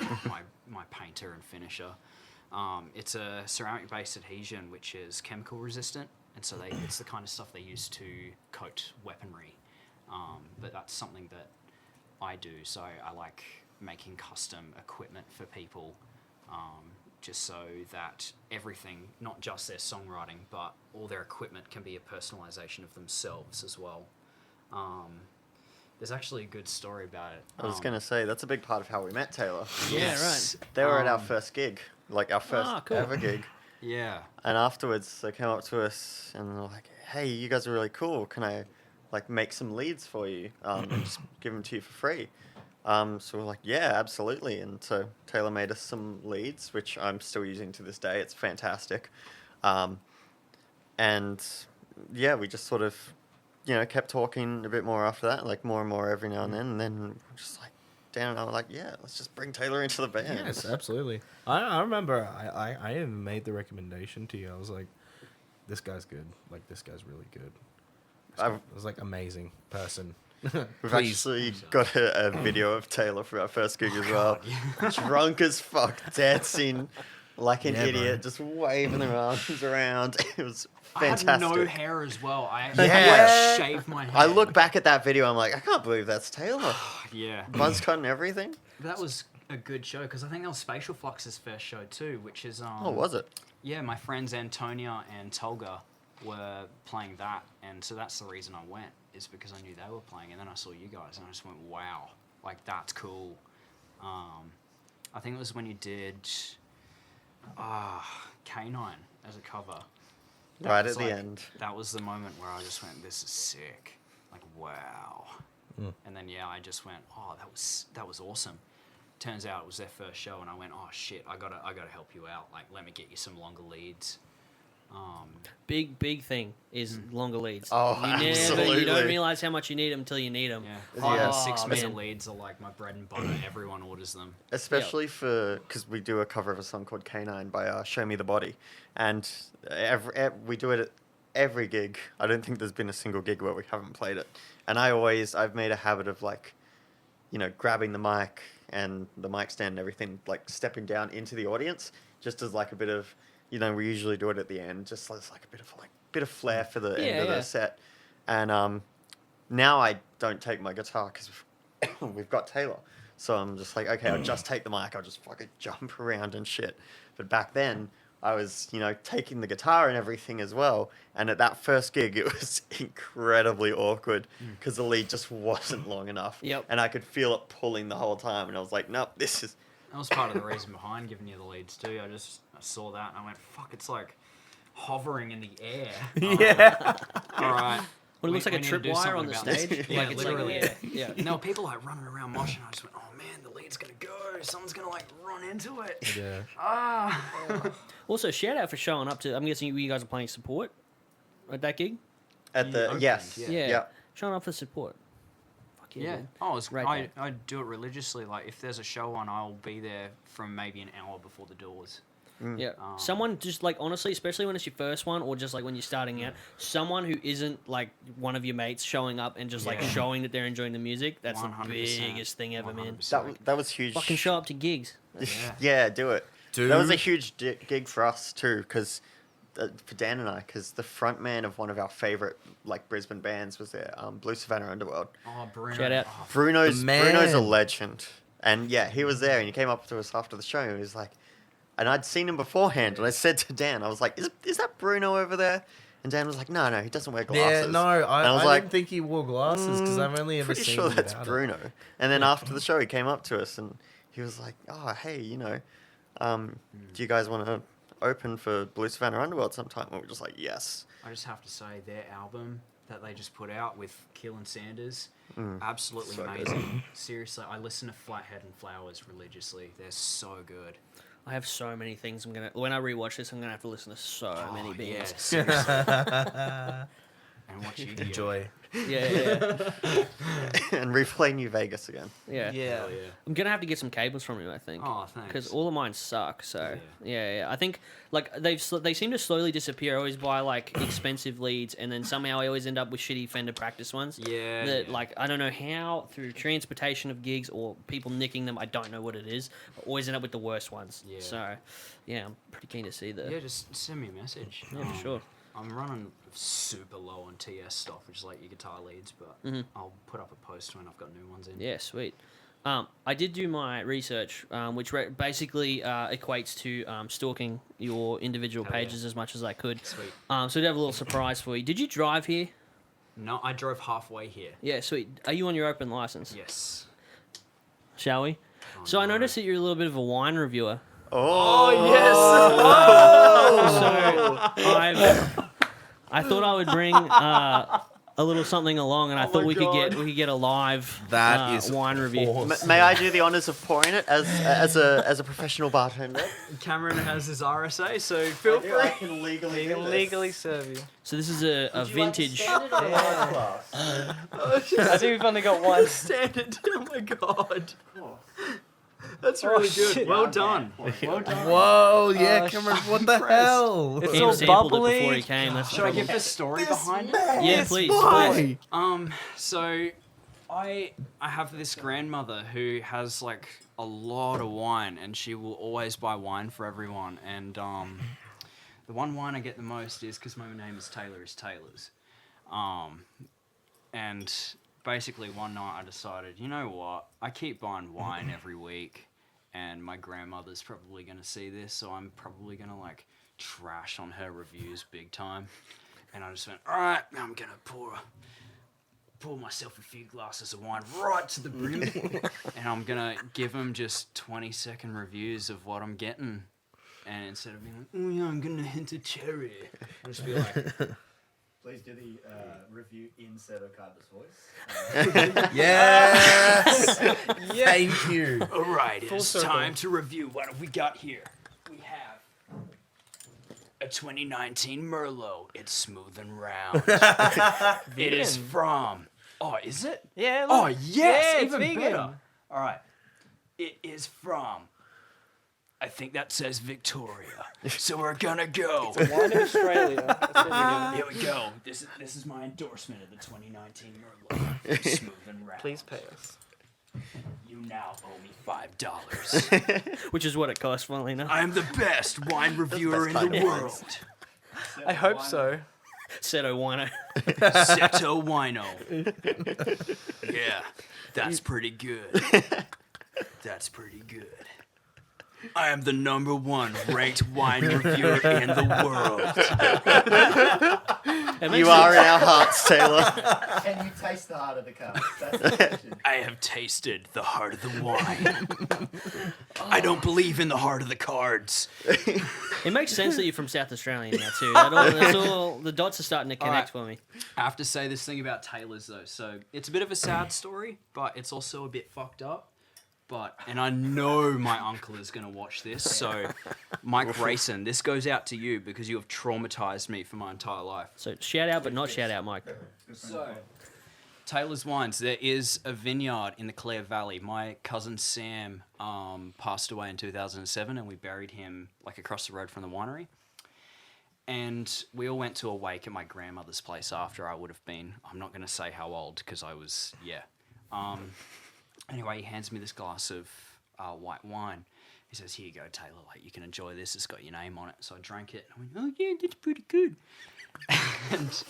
my painter and finisher. It's a ceramic-based adhesion, which is chemical resistant, and so it's the kind of stuff they use to coat weaponry. But that's something that I do, so I like making custom equipment for people, just so that everything, not just their songwriting, but all their equipment can be a personalization of themselves as well. There's actually a good story about it. I was going to say, that's a big part of how we met Taylor. Yeah, right. They were at our first gig, like our first ever gig. Yeah. And afterwards, they came up to us and were like, hey, you guys are really cool. Can I make some leads for you and just give them to you for free? So we're like, yeah, absolutely. And so Taylor made us some leads, which I'm still using to this day. It's fantastic. And yeah, we just sort of, kept talking a bit more after that, like more and more every now and then. And then we're just like, Dan and I were like, yeah, let's just bring Taylor into the band. Yes, absolutely. I remember I even made the recommendation to you. I was like, this guy's good. Like, this guy's really good. I've- It was like amazing person. We've Please. actually got a video of Taylor for our first gig as well. Drunk as fuck, dancing like an Yeah, idiot, bro. just waving their arms around. It was I had fantastic. no hair as well. I actually Yeah. had to shave my hair. I look back at that video, I'm like, I can't believe that's Taylor. Yeah. Buzz cut and everything. That was a good show because I think that was Spatial Flux's first show too, which is Oh, was it? Yeah, my friends Antonia and Tolga were playing that, and so that's the reason I went, is because I knew they were playing, and then I saw you guys, and I just went, wow, like that's cool. I think it was when you did K9 as a cover. That Right was at the end. That was the moment where I just went, this is sick. Like, wow. And then, yeah, I just went, oh, that was awesome. Turns out it was their first show, and I went, oh, shit, I gotta help you out. Like, let me get you some longer leads. Big thing is longer leads. Oh, You absolutely. don't realize how much you need them until you need them. Yeah, 5 Yeah. and 6 meter man. leads are like my bread and butter. Everyone orders them. Especially because we do a cover of a song called K9 by Show Me the Body. And we do it at every gig. I don't think there's been a single gig where we haven't played it. And I've made a habit of like, grabbing the mic and the mic stand and everything, like stepping down into the audience, just as like a bit of, we usually do it at the end, just as like a bit of flair for the end of the set. And now I don't take my guitar because we've got Taylor. So I'm just like, okay, I'll just take the mic. I'll just fucking jump around and shit. But back then, I was, taking the guitar and everything as well. And at that first gig, it was incredibly awkward because the lead just wasn't long enough. Yep. And I could feel it pulling the whole time. And I was like, nope, this is... That was part of the reason behind giving you the leads too. I saw that and I went, fuck, it's like hovering in the air. Yeah. All right. Well, it looks like a need to do tripwire on something the about this. stage. Yeah, Like, it's literally. like, yeah. And there were people like running around moshing. I just went, oh man, the lead's gonna go. Someone's gonna like run into it. Yeah. Ah. Also, shout out for showing up to. I'm guessing you guys are playing support at that gig. At the... opened, Yes. yeah. Yeah. Showing up for support. Fuck yeah. Yeah. man. Oh, it's Right I there. I do it religiously. Like if there's a show on, I'll be there from maybe an hour before the doors. Yeah. Someone just like honestly, especially when it's your first one or just like when you're starting out, someone who isn't like one of your mates showing up and just like Yeah. showing that they're enjoying the music, that's 100%. the biggest thing ever, man. 100%. That was huge. Fucking show up to gigs. Yeah, do it. Dude. That was a huge gig for us too, because for Dan and I, because the frontman of one of our favorite like Brisbane bands was there, Blue Savannah Underworld. Oh, Bruno. Shout out. Oh, Bruno's The man. a legend, and yeah, he was there, and he came up to us after the show, and he was like, and I'd seen him beforehand, and I said to Dan, I was like, is that Bruno over there? And Dan was like, no, he doesn't wear glasses. Yeah, no, And I was I like, didn't think he wore glasses because I've only ever pretty seen sure him that's without it. Bruno. And then after the show, he came up to us and he was like, "Oh, hey, do you guys want to open for Blue Savannah Underworld sometime?" And we're just like, "Yes." I just have to say, their album that they just put out with Kill and Sanders, absolutely So good. amazing. Seriously, I listen to Flathead and Flowers religiously. They're so good. I have so many things. When I rewatch this, I'm gonna have to listen to so many Yeah, bands. seriously. And watch you Enjoy. Yeah. And replay New Vegas again. Yeah. Yeah. Hell yeah. I'm gonna have to get some cables from you, I think. Oh, thanks. Because all of mine suck. So Yeah. yeah. I think like they seem to slowly disappear. I always buy like expensive leads, and then somehow I always end up with shitty Fender practice ones. Yeah, That yeah. like I don't know how through transportation of gigs or people nicking them. I don't know what it is. But always end up with the worst ones. Yeah. So yeah, I'm pretty keen to see the. Yeah, just send me a message. Yeah, for sure. I'm running super low on TS stuff, which is like your guitar leads, but I'll put up a post when I've got new ones in. Yeah, sweet. I did do my research, which basically equates to stalking your individual Hell yeah. pages as much as I could. Sweet. So I have a little surprise for you. Did you drive here? No, I drove halfway here. Yeah, sweet. Are you on your open license? Yes. Shall we? Oh, So I no. noticed that you're a little bit of a wine reviewer. So I thought I would bring a little something along, and I thought we could get a live That is wine review. awesome. May I do the honors of pouring it as a professional bartender? Cameron has his RSA, so feel free. I can legally He can legally serve you. So this is a vintage. I think we've only got one. Standard. Oh my god. That's really good. shit. Well done. Well done. Whoa, yeah, Cameron, what the hell? It's He all sampled bubbly. it before he came. That's Should I give the story behind it? Yeah, please. Why? So I have this grandmother who has like a lot of wine, and she will always buy wine for everyone. And the one wine I get the most is because my name is Taylor is Taylor's. And basically one night I decided, you know what? I keep buying wine every week, and my grandmother's probably gonna see this, so I'm probably gonna like trash on her reviews big time. And I just went, all right, I'm gonna pour myself a few glasses of wine right to the brim, and I'm gonna give them just 20-second reviews of what I'm getting. And instead of being like, oh yeah, I'm getting a hint of cherry, I'll just be like, Please do the review in Seto Carter's voice. Yes! Thank you. all right, it's circle. time to review. What have we got here? We have a 2019 Merlot. It's smooth and round. It is from... Oh, is it? Yeah. Oh, Look. yes, Yeah, it's even vegan. better. All right. It is from... I think that says Victoria. So we're gonna go. Wine in Australia. That's what we're doing. Here we go. This is my endorsement of the 2019 Merlot. Smooth and round. Please pay us. You now owe me $5. Which is what it costs, funnily enough. I am the best wine reviewer in the world. I hope so. Seto Wino. Seto Wino. Yeah, that's pretty good. That's pretty good. I am the #1 ranked wine reviewer in the world. You are in our hearts, Taylor. Can you taste the heart of the cup? That's the question. I have tasted the heart of the wine. I don't believe in the heart of the cards. It makes sense that you're from South Australia now, too. That's all, the dots are starting to connect for me. I have to say this thing about Taylor's, though. So it's a bit of a sad story, but it's also a bit fucked up. And I know my uncle is going to watch this, so Mike Grayson, this goes out to you because you have traumatized me for my entire life. So shout out, but not shout out, Mike. So, Taylor's Wines, there is a vineyard in the Clare Valley. My cousin Sam passed away in 2007, and we buried him like across the road from the winery. And we all went to a wake at my grandmother's place after. I would have been, I'm not going to say how old because I was, Anyway, he hands me this glass of white wine. He says, here you go, Taylor, like, you can enjoy this. It's got your name on it. So I drank it. And I went, oh, yeah, that's pretty good. And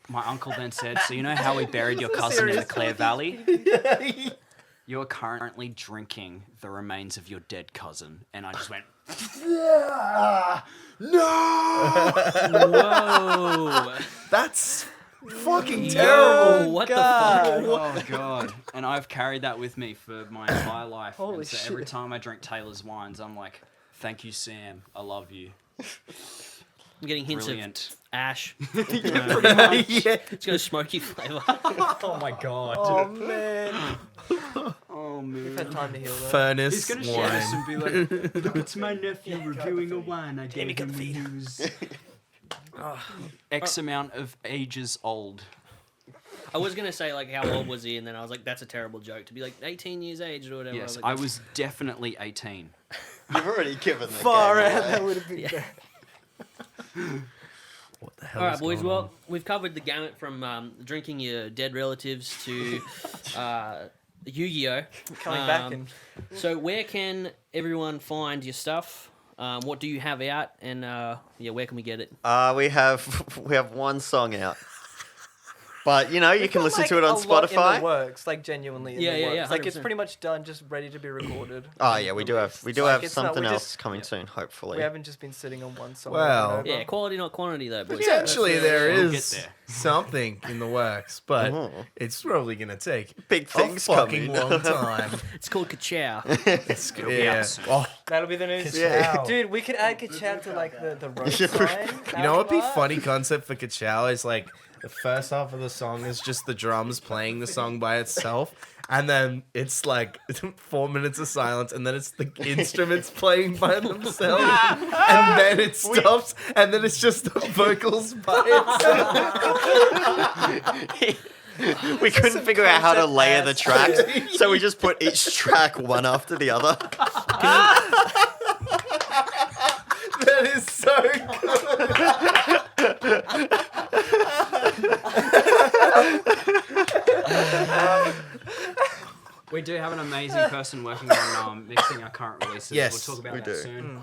my uncle then said, so you know how we buried your cousin in the Clare Valley? You're currently drinking the remains of your dead cousin. And I just went, no! Whoa. That's fucking Yo, terrible. what God. the fuck? Oh, God. And I've carried that with me for my entire life. Holy and so every shit. time I drink Taylor's wines, I'm like, thank you, Sam. I love you. I'm getting hints Brilliant. of ash. Yeah. It's got a smoky flavour. Oh, my God. Oh man. Oh, We've man. had time to heal that. Furnace He's going to shout us wine. and be like, look, it's my nephew reviewing a wine I gave him when he was X amount of ages old. I was going to say, like, how old was he? And then I was like, that's a terrible joke. To be like 18 years aged or whatever. Yes, like, I was definitely 18. You've already given the Far game out. away. That would have been Yeah. bad. What the hell All right, is boys. going Well, on? we've covered the gamut from drinking your dead relatives to Yu-Gi-Oh. Coming back and So where can everyone find your stuff? What do you have out? And where can we get it? We have one song out. But, you know, you We've can got, listen like, to it on a lot in Spotify. the works, like genuinely in Yeah, the yeah, works. yeah, Like it's 100%. pretty much done, just ready to be recorded. Oh, yeah, we do have Like, have it's not- something we else just- coming soon, hopefully. We haven't just been sitting on one song. Well, over and over. Yeah, quality not quantity though, boys. Potentially there We'll is get there. something in the works, but Oh. it's probably going to take Big a things fucking coming. long time. It's called Ka-Chow. It's, It'll be yeah. out soon. Oh, That'll be the news. Yeah. Dude, we could add Ka-Chow to like the road Yeah, sign. you know what'd be art. funny concept for Ka-Chow is like the first half of the song is just the drums playing the song by itself, and then it's like 4 minutes of silence, and then it's the instruments playing by themselves, and then it stops, and then it's just the vocals by itself. We couldn't figure out how to concept layer the as- tracks, so we just put each track one after the other. That is so We do have an amazing person working on mixing our current releases. Yes, we'll talk about we that do. soon.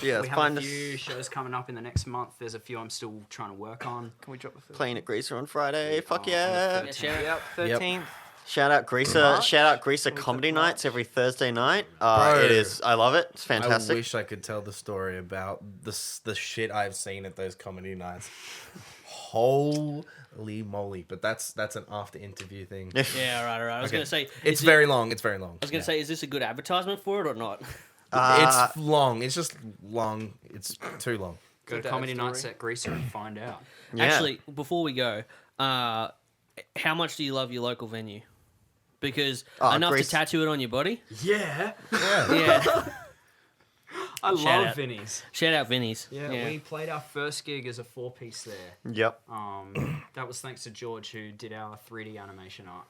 Yeah, We have find a us few shows coming up in the next month. There's a few I'm still trying to work on. Can we drop the playing at Greaser on Friday. Fuck on the yeah! 13th. Yeah, shout out. Yep, 13th. Shout out Greaser! March? Shout out Greaser Can we comedy put nights March? every Thursday night. Bro. It is. I love it. It's I fantastic. wish I could tell the story about the shit I've seen at those comedy nights. Holy moly! But that's an after interview thing. Yeah, right. I was Okay. gonna say It's very long. It's very long. I was gonna say, is this a good advertisement for it or not? It's long. It's just long. It's too long. Go to Dad comedy story. nights at Greaser and find out. Yeah. Actually, before we go, how much do you love your local venue? Because enough Greece- to tattoo it on your body? Yeah, Yeah. Yeah. I Shout love out. Vinny's. Shout out Vinny's. Yeah, we played our first gig as a 4-piece there. Yep. That was thanks to George who did our 3D animation art.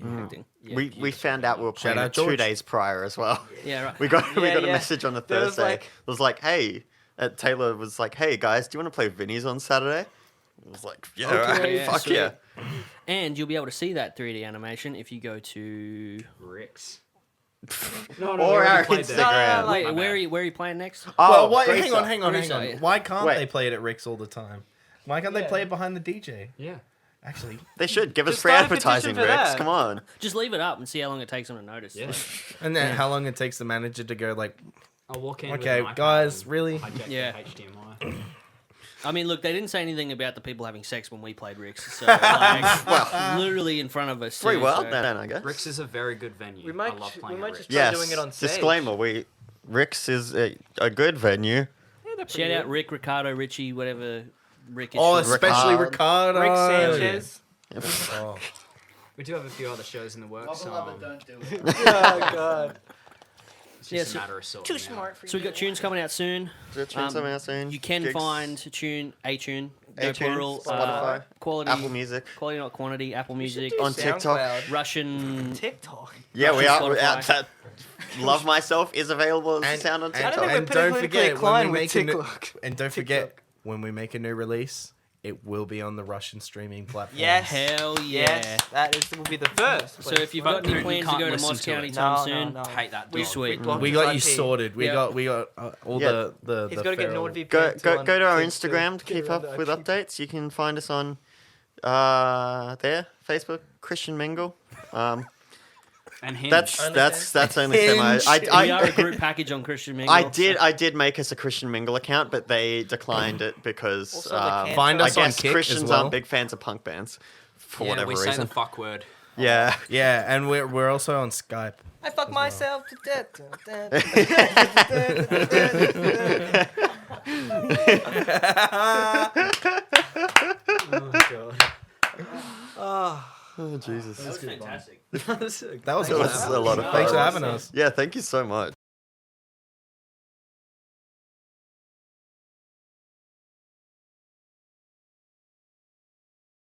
Acting. Yeah, we beautiful. found out we were playing out it 2 George. days prior as well. Yeah, right. We got a Yeah. message on the There was Thursday. like- It was like, hey, Taylor was like, hey guys, do you want to play Vinny's on Saturday? It was like, yeah, Okay, alright, yeah, fuck sweet. yeah. And you'll be able to see that 3D animation if you go to. Rick's. Or we our already played there. Instagram. No, Wait, my where are you playing next? Well, why, Greaser. hang on. hang Greaser, on. yeah. Why can't Wait. they play it at Rick's all the time? Why can't they Yeah. play it behind the DJ? Yeah. Actually, They should give us Just free start a petition advertising, for Rex. that. Come on. Just leave it up and see how long it takes them to notice. Yeah. and then how long it takes the manager to go like, I'll walk in. okay, with an iPad guys, and really? hijack Yeah. the HDMI. I mean, look, they didn't say anything about the people having sex when we played Rick's. So, like, literally in front of us. Free too, world so- then, I guess. Rick's is a very good venue. We might, I love we playing might at just Rick's. try Yes. doing it on stage. Disclaimer: Rick's is a good venue. Yeah, they're pretty Shout out good. Rick, Ricardo, Richie, whatever Rick is. Oh, short. especially Ricardo. Ricardo. Rick Sanchez. Oh. We do have a few other shows in the works. Love it, don't do it. Oh god. It's Yeah, just so- a matter of sorting Too it out. smart for So we got tunes coming out soon. You can Gigs, find a tune, no iTunes, plural, Spotify, quality, Apple Music, quality not quantity, Apple Music, Do on TikTok. SoundCloud. Russian. TikTok. Yeah, we are. Spotify. That Love Myself is available as a And- sound on and- I don't TikTok. think and we're don't politically forget, when inclined we with make a new- TikTok. And don't forget, when we make a new release, it will be on the Russian streaming platform. Yes. Hell yeah. Yes, that will be the first. So if you've got But any you plans to can't go to listen Moscow to it. anytime soon, I hate that We- dog. sweet. blocked We his got you IP. sorted. We Yeah. got all Yeah. the. He's the got to get feral- NordVPN. Go to our to Instagram to keep get up around with IP. updates. You can find us on there, Facebook, Christian Mingle. And Hinge. That's only semi. Hinge. we are a group package on Christian Mingle. I did make us a Christian Mingle account, but they declined it because Also, they can't Find I us on guess Kick Christians as well. aren't big fans of punk bands for yeah, whatever we say reason. the fuck word. Yeah. Yeah, and we're also on Skype. I fuck myself to death. Oh Jesus. That was fantastic. That was That was a lot of Thanks for fun. having us. Yeah, thank you so much.